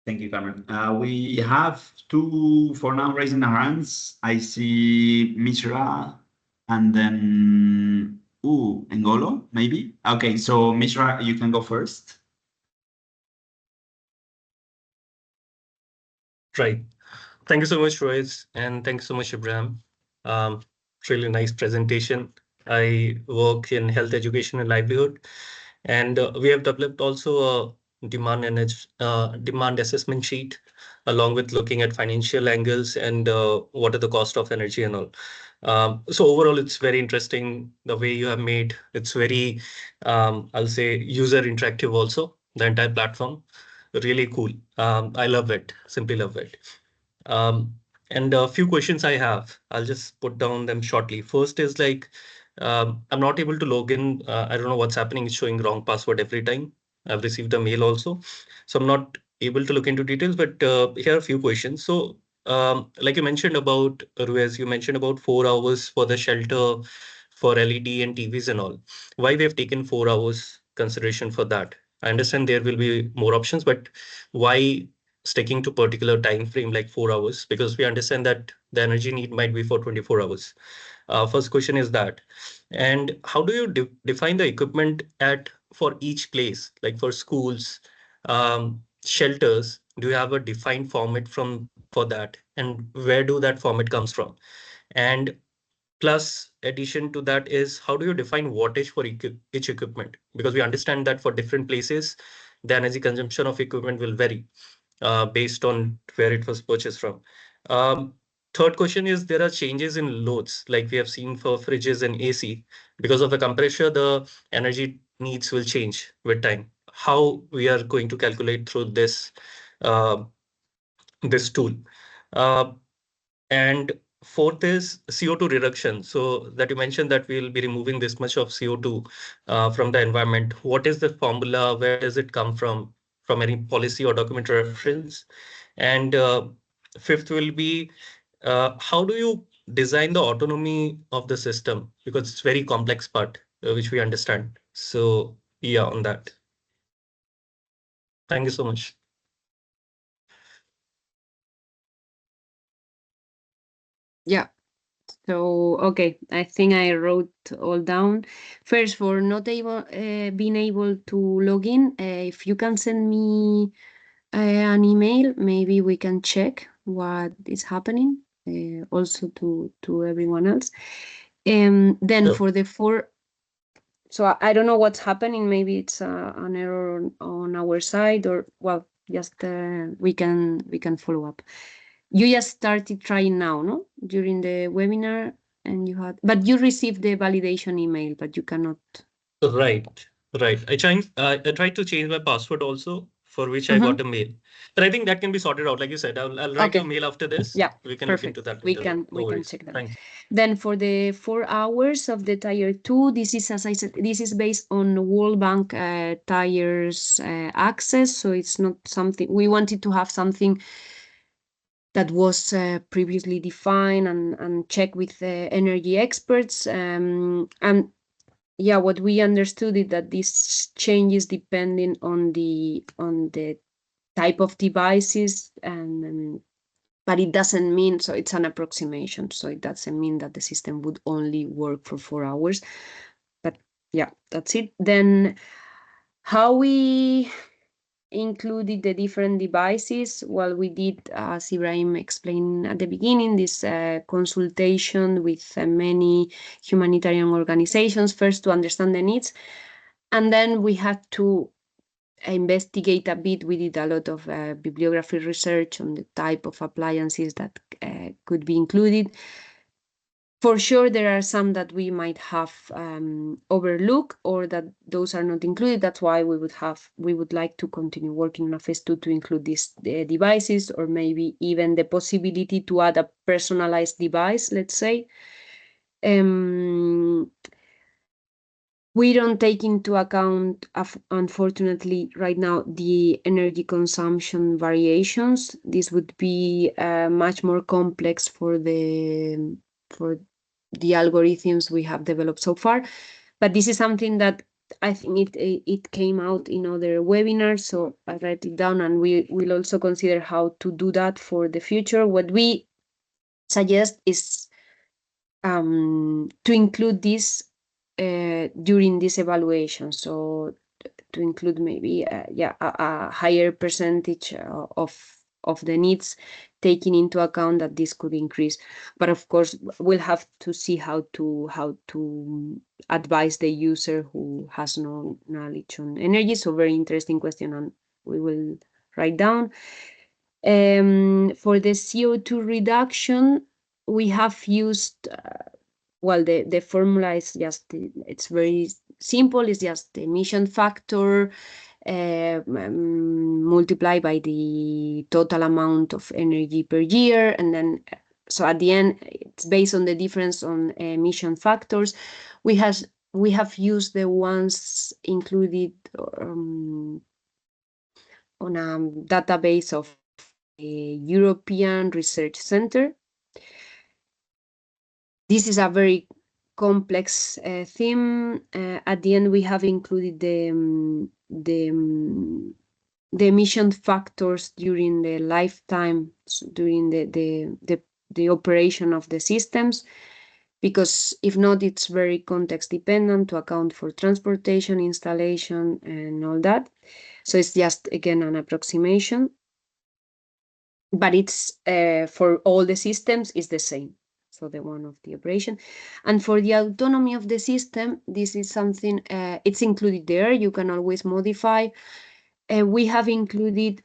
Thank you, Carmen. We have two for now raising their hands. I see Mishra and then Ngolo, maybe. Okay, so Mishra, you can go first. Right. Thank you so much, Royce, and thank you so much, Abraham. Really nice presentation. I work in health education and livelihood, and we have developed also a demand assessment sheet, along with looking at financial angles and what are the cost of energy and all. So overall, it's very interesting the way you have made. It's very, I'll say, user interactive also. The entire platform, really cool. I love it. Simply love it. Um, and a few questions I have, I'll just put down them shortly. First is like, I'm not able to log in. I don't know what's happening. It's showing wrong password every time. I've received a mail also. So I'm not able to look into details, but here are a few questions. So like you mentioned about, Ruiz, you mentioned about 4 hours for the shelter for LED and TVs and all. Why we have taken 4 hours consideration for that? I understand there will be more options, but why sticking to particular time frame like 4 hours? Because we understand that the energy need might be for 24 hours. First question is that. And how do you define the equipment at for each place, like for schools, shelters? Do you have a defined format from for that, and where do that format comes from? And plus addition to that is, how do you define wattage for each equipment? Because we understand that for different places the energy consumption of equipment will vary based on where it was purchased from. Um, Third question is, there are changes in loads, like we have seen for fridges and AC. Because of the compressor, the energy needs will change with time. How we are going to calculate through uh, this tool? Uh, and fourth is CO2 reduction. So that you mentioned that we'll be removing this much of CO2 from the environment. What is the formula? Where does it come from? From any policy or document reference? And fifth will be, how do you design the autonomy of the system? Because it's very complex part, which we understand. So yeah, on that. Thank you so much. Yeah. So, okay, I think I wrote all down. First, for not able being able to log in, if you can send me an email, maybe we can check what is happening. Also to everyone else. Then Sure. for the So I don't know what's happening. Maybe it's an error on our side, or well, just we can follow up. You just started trying now, no? During the webinar, and but you received the validation email, but you cannot. Right, right. I tried to change my password also, for which I Mhm. got a mail. But I think that can be sorted out. Like you said, I'll write you a Okay. mail after this. Yeah, We can look into perfect. that We later. can No worries. check that. Thanks. Then for the 4 hours of the tier 2, this is, as I said, this is based on World Bank tires access. So it's not something we wanted to have, something that was previously defined and checked with energy experts. And yeah, what we understood is that this changes depending on the type of devices, and but it doesn't mean, so it's an approximation, so it doesn't mean that the system would only work for 4 hours. But yeah, that's it. Then how we included the different devices, well, we did, as Ibrahim explained at the beginning, this consultation with many humanitarian organizations, first to understand the needs, and then we had to investigate a bit. We did a lot of bibliography research on the type of appliances that could be included. For sure, there are some that we might have overlooked, or that those are not included. That's why we would like to continue working on a phase 2 to include these devices, or maybe even the possibility to add a personalized device, let's say. We don't take into account, unfortunately, right now, the energy consumption variations. This would be much more complex for the algorithms we have developed so far. But this is something that I think it came out in other webinars, so I write it down, and we will also consider how to do that for the future. What we suggest is to include this during this evaluation. So to include maybe a higher percentage of the needs, taking into account that this could increase. But of course, we'll have to see how to advise the user who has no knowledge on energy. So very interesting question, and we will write down. For the CO2 reduction, we have used well, the formula is just, it's very simple. It's just the emission factor multiplied by the total amount of energy per year, and then so at the end it's based on the difference on emission factors. We have used the ones included on a database of the European Research Center. This is a very complex theme. At the end, we have included the emission factors during the lifetime, during the operation of the systems, because if not, it's very context dependent to account for transportation, installation, and all that. So it's just, again, an approximation, but it's for all the systems is the same. So the one of the operation. And for the autonomy of the system, this is something, it's included there. You can always modify. We have included,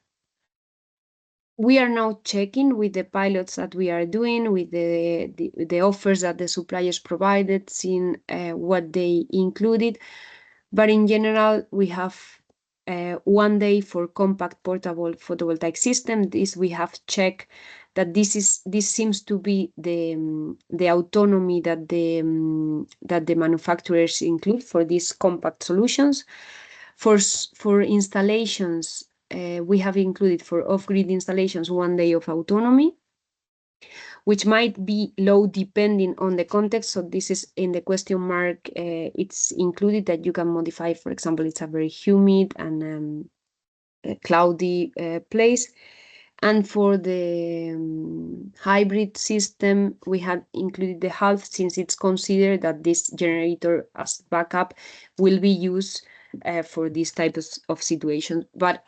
we are now checking with the pilots that we are doing, with the offers that the suppliers provided, seeing what they included. But in general, we have 1 day for compact portable photovoltaic system. This we have checked that this seems to be the autonomy that the manufacturers include for these compact solutions. For installations, we have included for off-grid installations 1 day of autonomy, which might be low depending on the context. So this is in the question mark. It's included that you can modify. For example, it's a very humid and cloudy place. And for the hybrid system, we have included the half, since it's considered that this generator as backup will be used for these types of situations. But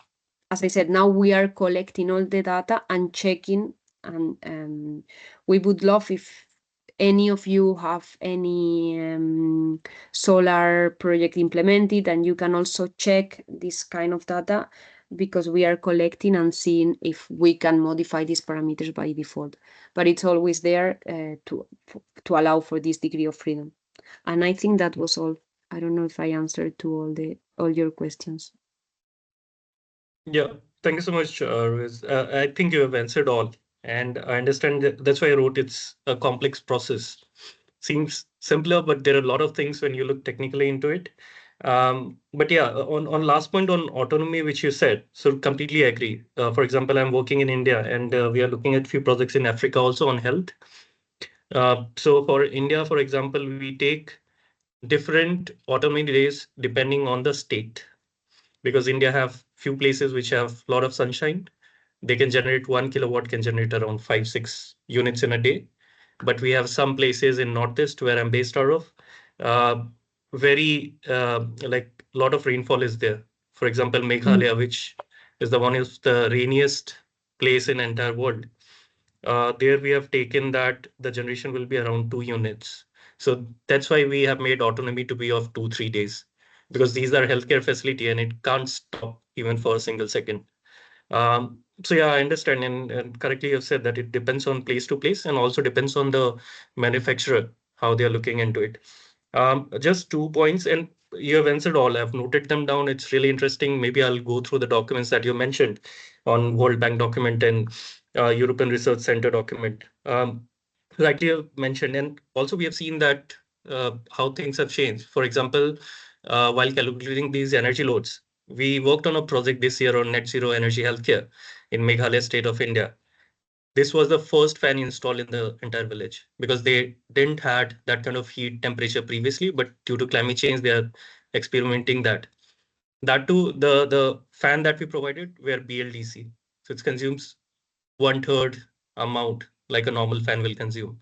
as I said, now we are collecting all the data and checking, and we would love if any of you have any solar project implemented, and you can also check this kind of data because we are collecting and seeing if we can modify these parameters by default. But it's always there to allow for this degree of freedom. And I think that was all. I don't know if I answered to all your questions. Yeah, thank you so much, Ruiz. I think you have answered all, and I understand that's why I wrote it's a complex process. Seems simpler, but there are a lot of things when you look technically into it. But yeah, on last point on autonomy, which you said, so completely agree. For example, I'm working in India, and we are looking at few projects in Africa also on health. So for India, for example, we take different autonomy days depending on the state, because India have few places which have a lot of sunshine. They can generate 1 kilowatt, can generate around 5-6 units in a day. But we have some places in Northeast where I'm based out of, very like a lot of rainfall is there. For example, Meghalaya, which is the one of the rainiest place in entire world. There we have taken that the generation will be around 2 units. So that's why we have made autonomy to be of 2-3 days, because these are healthcare facility and it can't stop even for a single second. So yeah, I understand, and correctly you've said that it depends on place to place and also depends on the manufacturer, how they are looking into it. Just 2 points, and you have answered all. I've noted them down. It's really interesting. Maybe I'll go through the documents that you mentioned on World Bank document and European Research Center document. Rightly you mentioned, and also we have seen that how things have changed. For example, while calculating these energy loads, we worked on a project this year on net zero energy healthcare in Meghalaya state of India. This was the first fan installed in the entire village because they didn't had that kind of heat temperature previously, but due to climate change, they are experimenting that. That too, the fan that we provided were BLDC, so it consumes 1/3 amount like a normal fan will consume.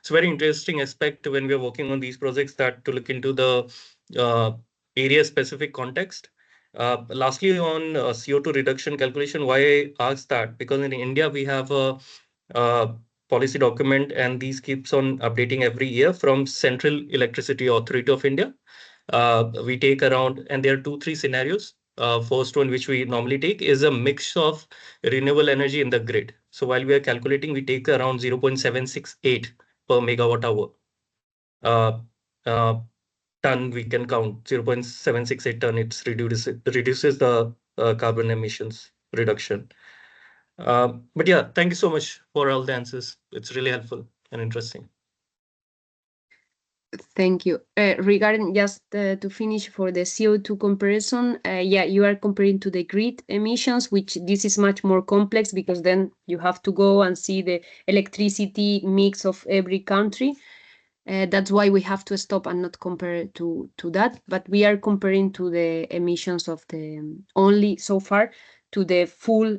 So very interesting aspect when we are working on these projects, that to look into the uh, area specific context. Lastly, on CO2 reduction calculation, why I asked that, because in India we have a policy document and these keeps on updating every year from Central Electricity Authority of India. We take around, and there are 2-3 scenarios. First one, which we normally take, is a mix of renewable energy in the grid. So while we are calculating, we take around 0.768 per megawatt hour. Uh, uh, ton we can count 0.768 ton. It reduces the carbon emissions reduction. But yeah, thank you so much for all the answers. It's really helpful and interesting. Thank you. Regarding just to finish for the CO2 comparison, yeah, you are comparing to the grid emissions, which this is much more complex because then you have to go and see the electricity mix of every country. That's why we have to stop and not compare to that. But we are comparing to the emissions of the only so far to the full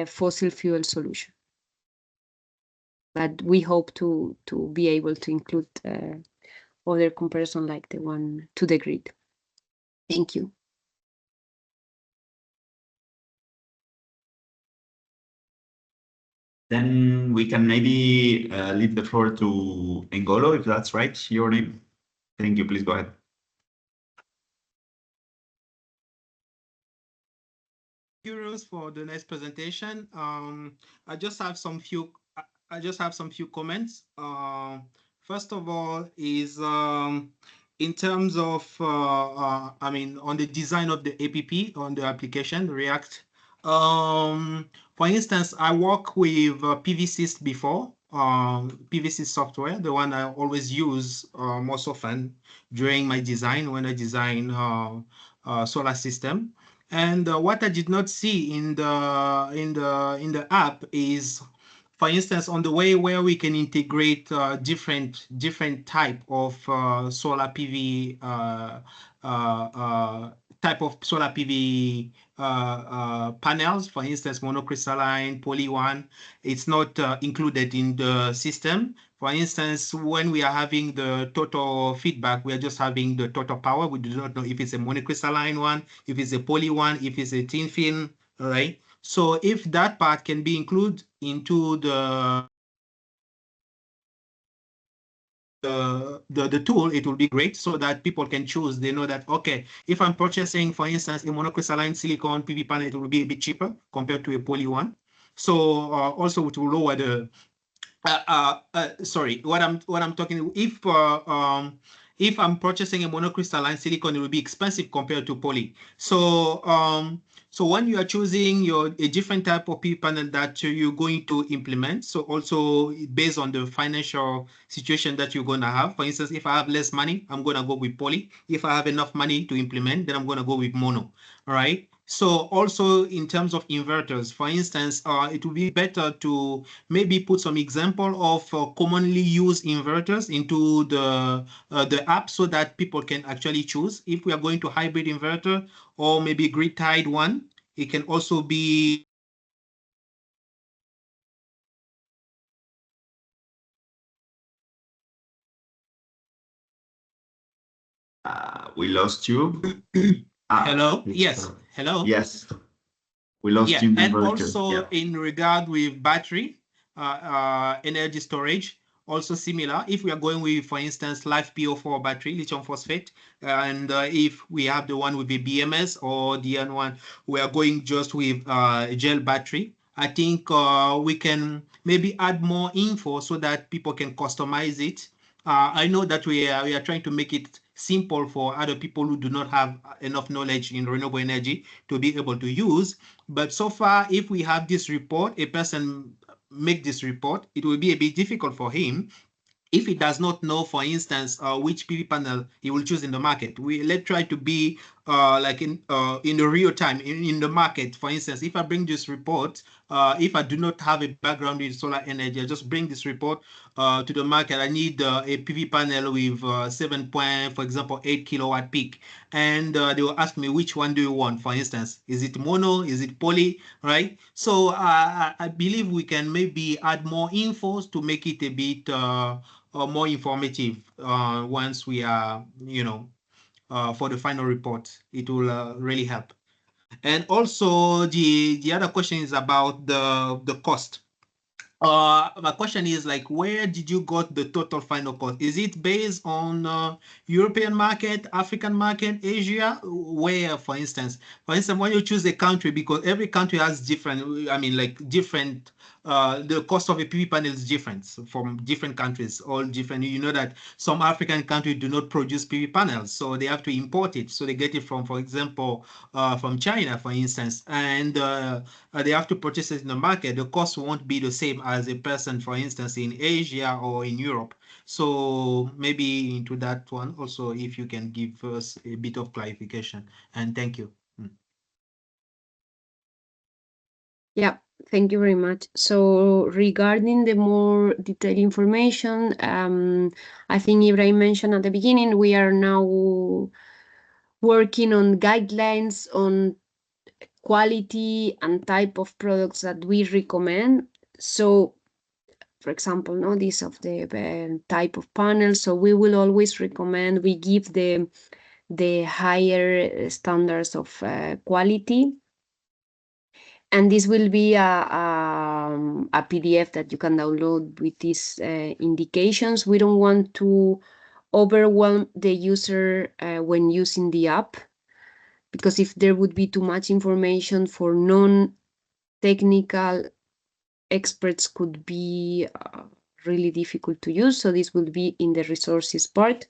fossil fuel solution. But we hope to be able to include other comparison like the one to the grid. Thank you. Then we can maybe leave the floor to Engolo, if that's right, your name. Thank you. Please go ahead. Curious for the next presentation. I just have some few. I just have some few comments. First of all, is in terms of I mean, on the design of the APP on the application React. For instance, I work with PVSys before. PVSys software, the one I always use most often during my design when I design solar system. And what I did not see in the app is, for instance, on the way where we can integrate different type of solar PV type of solar PV panels. For instance, monocrystalline, poly one. It's not included in the system. For instance, when we are having the total feedback, we are just having the total power. We do not know if it's a monocrystalline one, if it's a poly one, if it's a thin film, right? So if that part can be included into the the tool, it will be great so that people can choose. They know that, okay, if I'm purchasing, for instance, a monocrystalline silicon PV panel, it will be a bit cheaper compared to a poly one. So also it will lower the sorry, what I'm talking, if I'm purchasing a monocrystalline silicon, it will be expensive compared to poly. So when you are choosing a different type of PV panel that you're going to implement, so also based on the financial situation that you're going to have. For instance, if I have less money, I'm going to go with poly. If I have enough money to implement, then I'm going to go with mono. All right. So also in terms of inverters, for instance, it would be better to maybe put some example of commonly used inverters into the app so that people can actually choose. If we are going to hybrid inverter or maybe grid tied one, it can also be We lost you. hello. Yes. Hello. Yes. We lost Yeah, you. and also in regard with battery energy storage, also similar. If we are going with, for instance, LiFePO4 battery, lithium phosphate, and if we have the one with the BMS or the other one, we are going just with gel battery. I think we can maybe add more info so that people can customize it. I know that we are trying to make it simple for other people who do not have enough knowledge in renewable energy to be able to use. But so far, if we have this report, a person make this report, it will be a bit difficult for him if he does not know, for instance, which PV panel he will choose in the market. Let's try to be like in the real time in the market. For instance, if I bring this report, if I do not have a background in solar energy, I just bring this report to the market. I need a PV panel with for example, 8 kilowatt peak, and they will ask me which one do you want. For instance, is it mono? Is it poly? Right? So I believe we can maybe add more infos to make it a bit more informative once we are, for the final report. It will really help. And also the other question is about the cost. My question is like, where did you got the total final cost? Is it based on European market, African market, Asia? Where, for instance, when you choose a country, because every country has different, I mean, like different, the cost of a PV panel is different from different countries, all different. You know that some African countries do not produce PV panels, so they have to import it. So they get it from, for example, from China, for instance, and they have to purchase it in the market. The cost won't be the same as a person, for instance, in Asia or in Europe. So maybe into that one also, if you can give us a bit of clarification. And thank you. Yeah, thank you very much. So regarding the more detailed information, I think Ibrahim mentioned at the beginning, we are now working on guidelines on quality and type of products that we recommend. So, for example, this of the type of panel. So we will always recommend, we give the higher standards of quality. And this will be a PDF that you can download with these indications. We don't want to overwhelm the user when using the app, because if there would be too much information for non-technical experts, could be really difficult to use. So this will be in the resources part.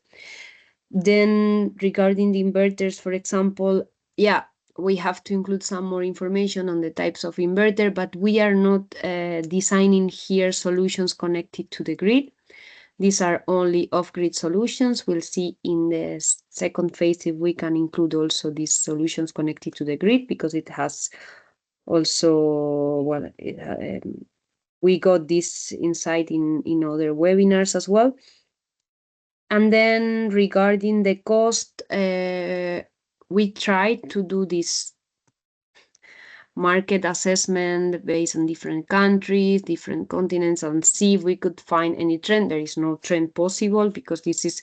Then regarding the inverters, for example, yeah, we have to include some more information on the types of inverter, but we are not designing here solutions connected to the grid. These are only off-grid solutions. We'll see in the second phase if we can include also these solutions connected to the grid, because it has also, well, we got this insight in other webinars as well. And then regarding the cost, we tried to do this market assessment based on different countries, different continents, and see if we could find any trend. There is no trend possible, because this is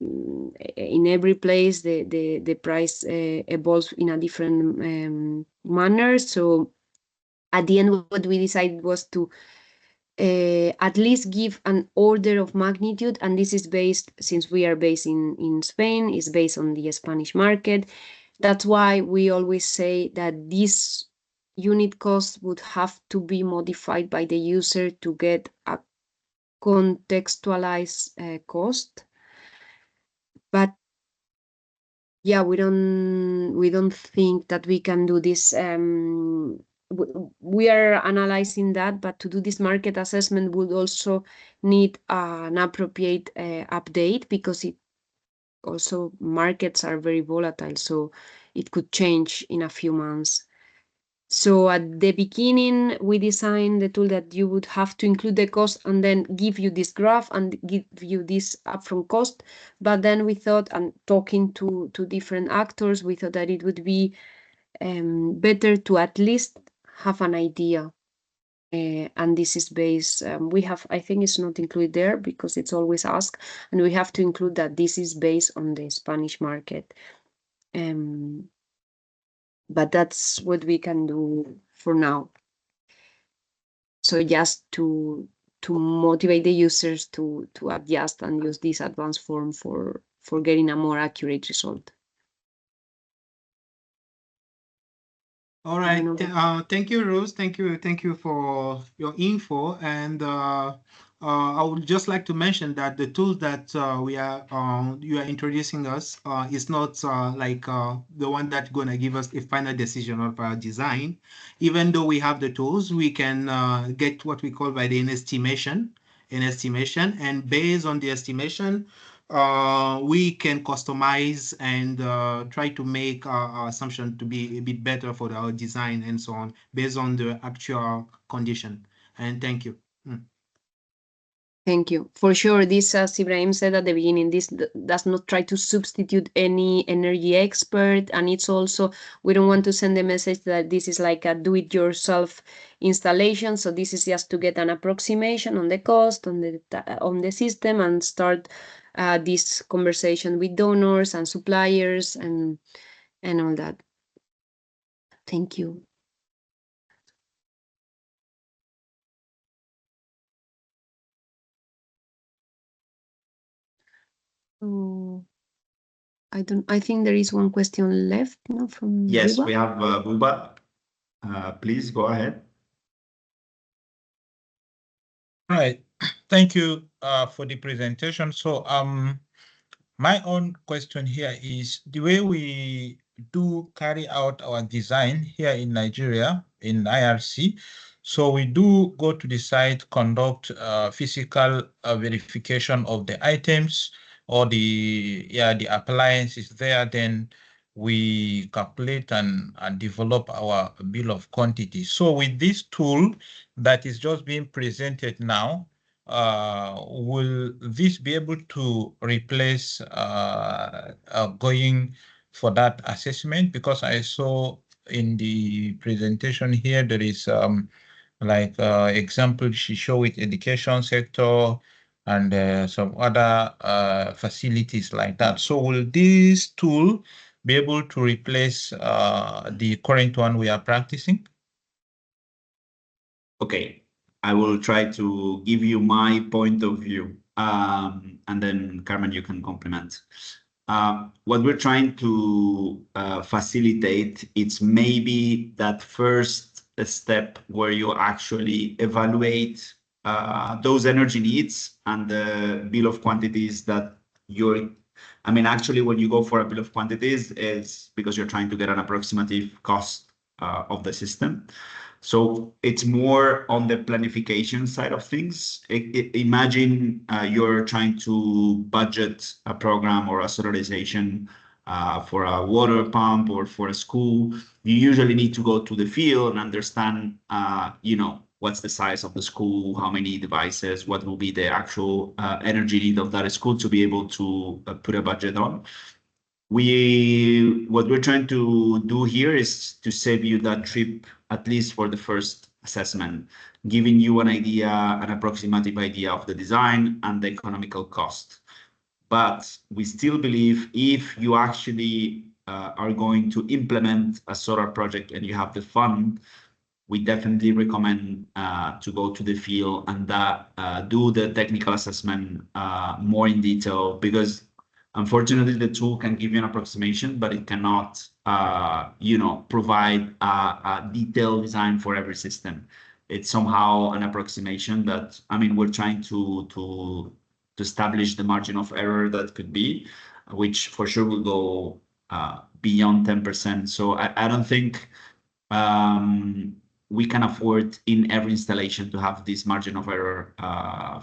in every place the price evolves in a different manner. So at the end, what we decided was to at least give an order of magnitude, and this is based, since we are based in Spain, is based on the Spanish market. That's why we always say that this unit cost would have to be modified by the user to get a contextualized cost. But yeah, we don't think that we can do this. We are analyzing that, but to do this market assessment would also need an appropriate update, because it also, markets are very volatile, so it could change in a few months. So at the beginning, we designed the tool that you would have to include the cost and then give you this graph and give you this upfront cost. But then we thought, and talking to different actors, we thought that it would be better to at least have an idea. And this is based, we have, I think it's not included there because it's always asked, and we have to include that this is based on the Spanish market. But that's what we can do for now. So just to motivate the users to adjust and use this advanced form for getting a more accurate result. All right. Thank you, Rose. Thank you for your info. And I would just like to mention that the tool that you are introducing us is not like the one that's going to give us a final decision of our design. Even though we have the tools, we can get what we call by the an estimation, and based on the estimation, we can customize and try to make our assumption to be a bit better for our design and so on, based on the actual condition. And thank you. Thank you. For sure, this, as Ibrahim said at the beginning, this does not try to substitute any energy expert. And it's also, we don't want to send the message that this is like a do-it-yourself installation. So this is just to get an approximation on the cost, on the system, and start this conversation with donors and suppliers and all that. Thank you. Oh, I think there is one question left, no, from Yes, Buba? we have Buba. Please go ahead. Right. Thank you for the presentation. So my own question here is the way we do carry out our design here in Nigeria, in IRC. So we do go to the site, conduct physical verification of the items or the appliances there. Then we calculate and develop our bill of quantity. So with this tool that is just being presented now, will this be able to replace going for that assessment? Because I saw in the presentation here, there is like example she showed with education sector and some other facilities like that. So will this tool be able to replace the current one we are practicing? Okay, I will try to give you my point of view, and then Carmen, you can complement. What we're trying to facilitate, it's maybe that first step where you actually evaluate those energy needs and the bill of quantities that you're, I mean, actually, when you go for a bill of quantities, it's because you're trying to get an approximative cost of the system. So it's more on the planification side of things. Imagine you're trying to budget a program or a solarization for a water pump or for a school. You usually need to go to the field and understand, what's the size of the school, how many devices, what will be the actual energy need of that school to be able to put a budget on. What we're trying to do here is to save you that trip, at least for the first assessment, giving you an idea, an approximative idea of the design and the economical cost. But we still believe if you actually are going to implement a solar project and you have the fund, we definitely recommend to go to the field and do the technical assessment more in detail, because unfortunately the tool can give you an approximation, but it cannot, provide a detailed design for every system. It's somehow an approximation that, I mean, we're trying to establish the margin of error that could be, which for sure will go beyond 10%. So I don't think we can afford in every installation to have this margin of error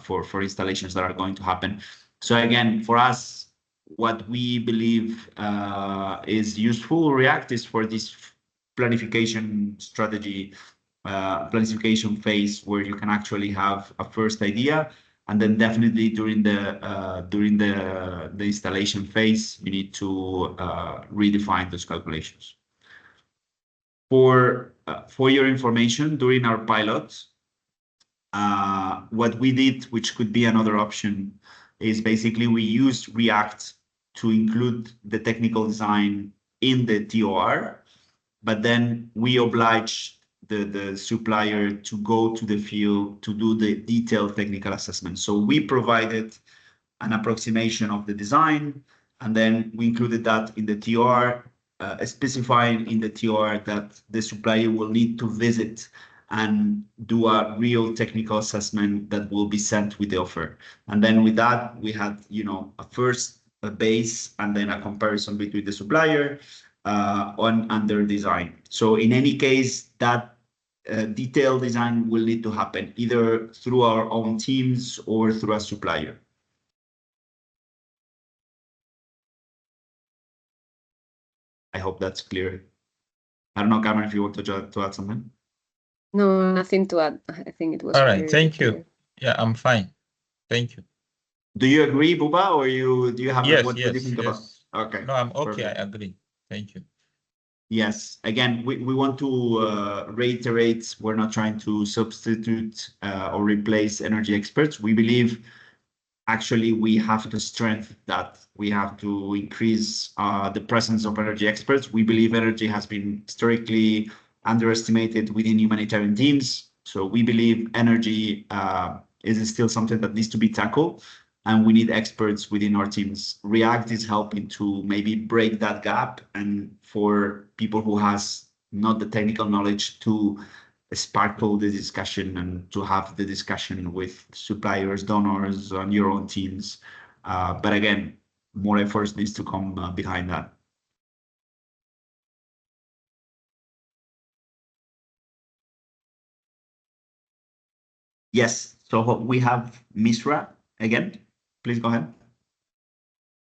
for installations that are going to happen. So again, for us, what we believe is useful React is for this planification strategy, planification phase, where you can actually have a first idea, and then definitely during the installation phase, you need to redefine those calculations. For your information, during our pilot, what we did, which could be another option, is basically we used React to include the technical design in the TOR, but then we obliged the supplier to go to the field to do the detailed technical assessment. So we provided an approximation of the design, and then we included that in the TOR, specifying in the TOR that the supplier will need to visit and do a real technical assessment that will be sent with the offer. And then with that, we had, a first base and then a comparison between the supplier on their design. So in any case, that detailed design will need to happen either through our own teams or through a supplier. I hope that's clear. I don't know, Cameron, if you want to add something. No, nothing to add. I think it was All right, very thank clear. you. Yeah, I'm fine. Thank you. Do you agree, Buba, or do you have Yes, what do you think about? Okay. No, I'm okay. Perfect. I agree. Thank you. Yes. Again, we want to reiterate, we're not trying to substitute or replace energy experts. We believe actually we have to strengthen that. We have to increase the presence of energy experts. We believe energy has been historically underestimated within humanitarian teams. So we believe energy is still something that needs to be tackled, and we need experts within our teams. React is helping to maybe break that gap, and for people who has not the technical knowledge to sparkle the discussion and to have the discussion with suppliers, donors, on your own teams. But again, more efforts needs to come behind that. Yes, so we have Misra again. Please go ahead.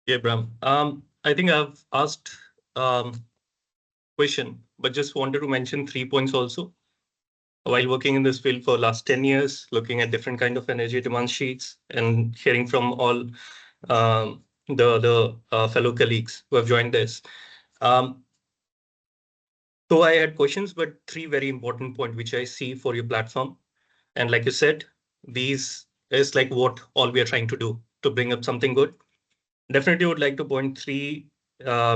Yeah, Bram. I think I've asked question, but just wanted to mention 3 points also. While working in this field for last 10 years, looking at different kind of energy demand sheets and hearing from all the fellow colleagues who have joined this. So I had questions, but 3 very important points which I see for your platform. And like you said, these is like what all we are trying to do to bring up something good. Definitely would like to point 3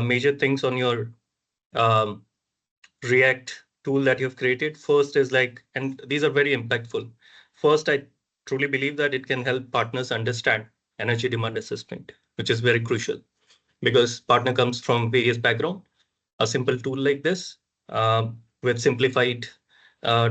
major things on your React tool that you've created. First is and these are very impactful. First, I truly believe that it can help partners understand energy demand assessment, which is very crucial because partner comes from various background. A simple tool like this with simplified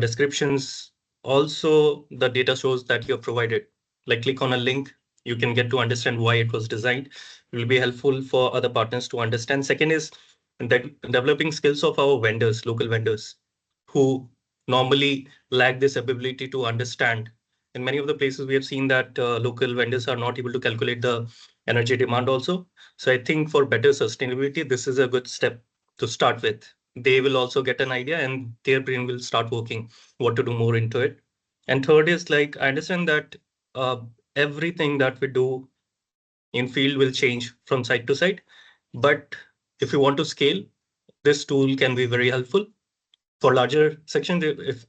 descriptions. Also, the data shows that you've provided. Like click on a link, you can get to understand why it was designed. It will be helpful for other partners to understand. Second is that developing skills of our vendors, local vendors, who normally lack this ability to understand. In many of the places, we have seen that local vendors are not able to calculate the energy demand also. So I think for better sustainability, this is a good step to start with. They will also get an idea and their brain will start working what to do more into it. And third is I understand that everything that we do in field will change from site to site. But if you want to scale, this tool can be very helpful. For larger sections,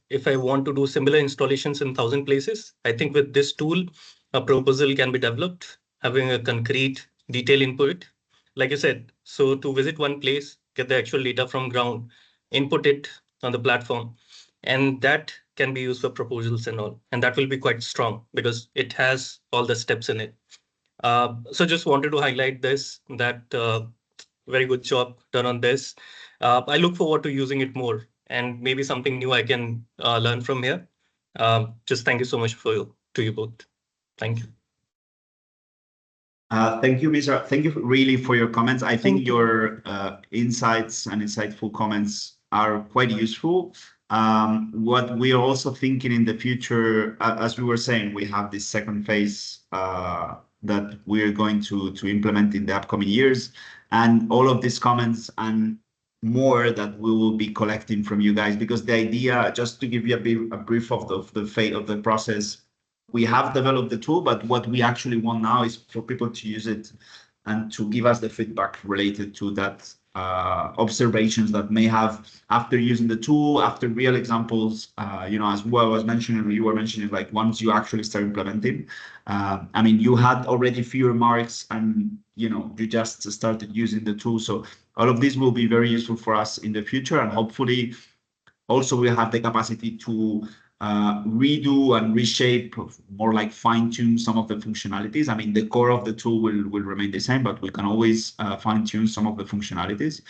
if I want to do similar installations in 1,000 places, I think with this tool, a proposal can be developed, having a concrete detail input. Like I said, so to visit one place, get the actual data from ground, input it on the platform, and that can be used for proposals and all. And that will be quite strong because it has all the steps in it. So just wanted to highlight this, that very good job done on this. I look forward to using it more, and maybe something new I can learn from here. Just thank you so much to you both. Thank you. Thank you, Mr. Thank you really for your comments. I think Thank you. your insights and insightful comments are quite useful. What we are also thinking in the future, as we were saying, we have this second phase that we're going to implement in the upcoming years, and all of these comments and more that we will be collecting from you guys, because the idea, just to give you a brief of the fate of the process, we have developed the tool, but what we actually want now is for people to use it and to give us the feedback related to that observations that may have after using the tool, after real examples, as well as mentioning, you were mentioning, like once you actually start implementing. I mean, you had already few remarks and, you just started using the tool. So all of this will be very useful for us in the future, and hopefully also we have the capacity to redo and reshape, more like fine-tune some of the functionalities. I mean, the core of the tool will remain the same, but we can always fine-tune some of the functionalities.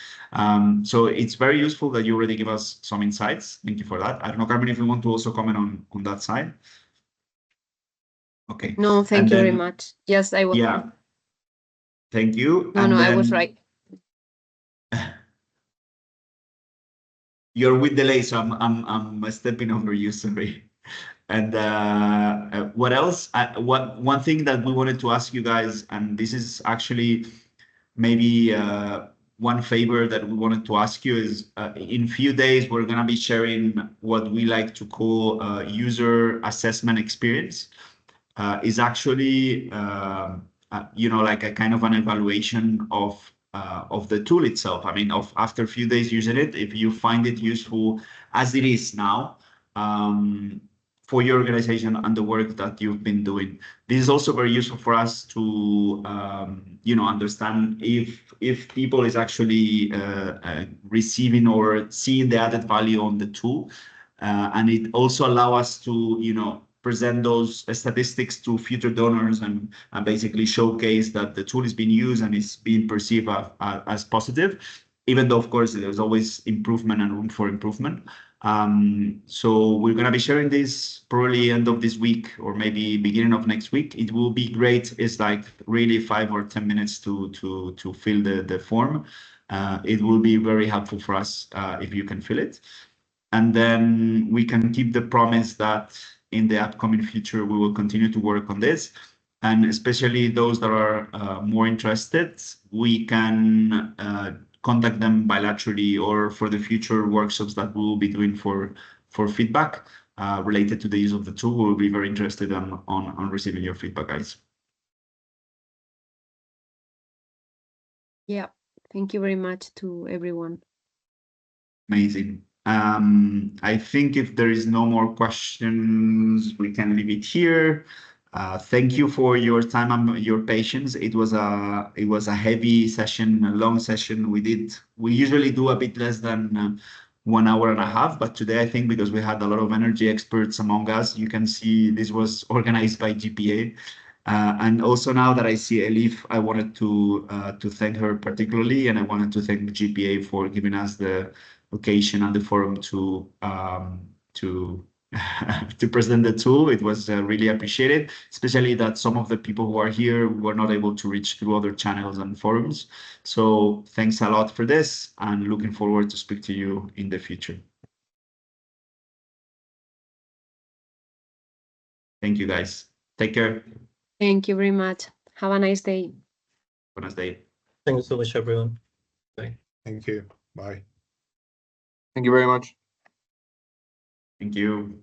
So it's very useful that you already give us some insights. Thank you for that. I don't know, Carmen, if you want to also comment on that side. Okay. No, thank you very much. Yes, I was. Yeah. Thank you. No, I was right. You're with delay, so I'm stepping over you, sorry. And what else? One thing that we wanted to ask you guys, and this is actually maybe one favor that we wanted to ask you, is in few days we're gonna be sharing what we like to call user assessment experience. Is actually like a kind of an evaluation of the tool itself. I mean, after a few days using it, if you find it useful as it is now, for your organization and the work that you've been doing. This is also very useful for us to understand if people is actually receiving or seeing the added value on the tool, and it also allow us to present those statistics to future donors and basically showcase that the tool is being used and is being perceived as positive, even though of course there's always improvement and room for improvement. So we're going to be sharing this probably end of this week or maybe beginning of next week. It will be great. It's like really 5 or 10 minutes to fill the form. It will be very helpful for us if you can fill it. And then we can keep the promise that in the upcoming future, we will continue to work on this. And especially those that are more interested, we can contact them bilaterally or for the future workshops that we will be doing for feedback related to the use of the tool. We'll be very interested on receiving your feedback, guys. Yeah, thank you very much to everyone. Amazing. I think if there is no more questions, we can leave it here. Thank you for your time and your patience. It was a heavy session, a long session. We usually do a bit less than 1 hour and a half, but today I think because we had a lot of energy experts among us, you can see this was organized by GPA. And also now that I see Elif, I wanted to thank her particularly, and I wanted to thank the GPA for giving us the occasion and the forum to to present the tool. It was really appreciated, especially that some of the people who are here were not able to reach through other channels and forums. So thanks a lot for this, and looking forward to speak to you in the future. Thank you, guys. Take care. Thank you very much. Have a nice day. Have a nice day. Thank you so much, everyone. Bye. Thank you. Bye. Thank you very much. Thank you.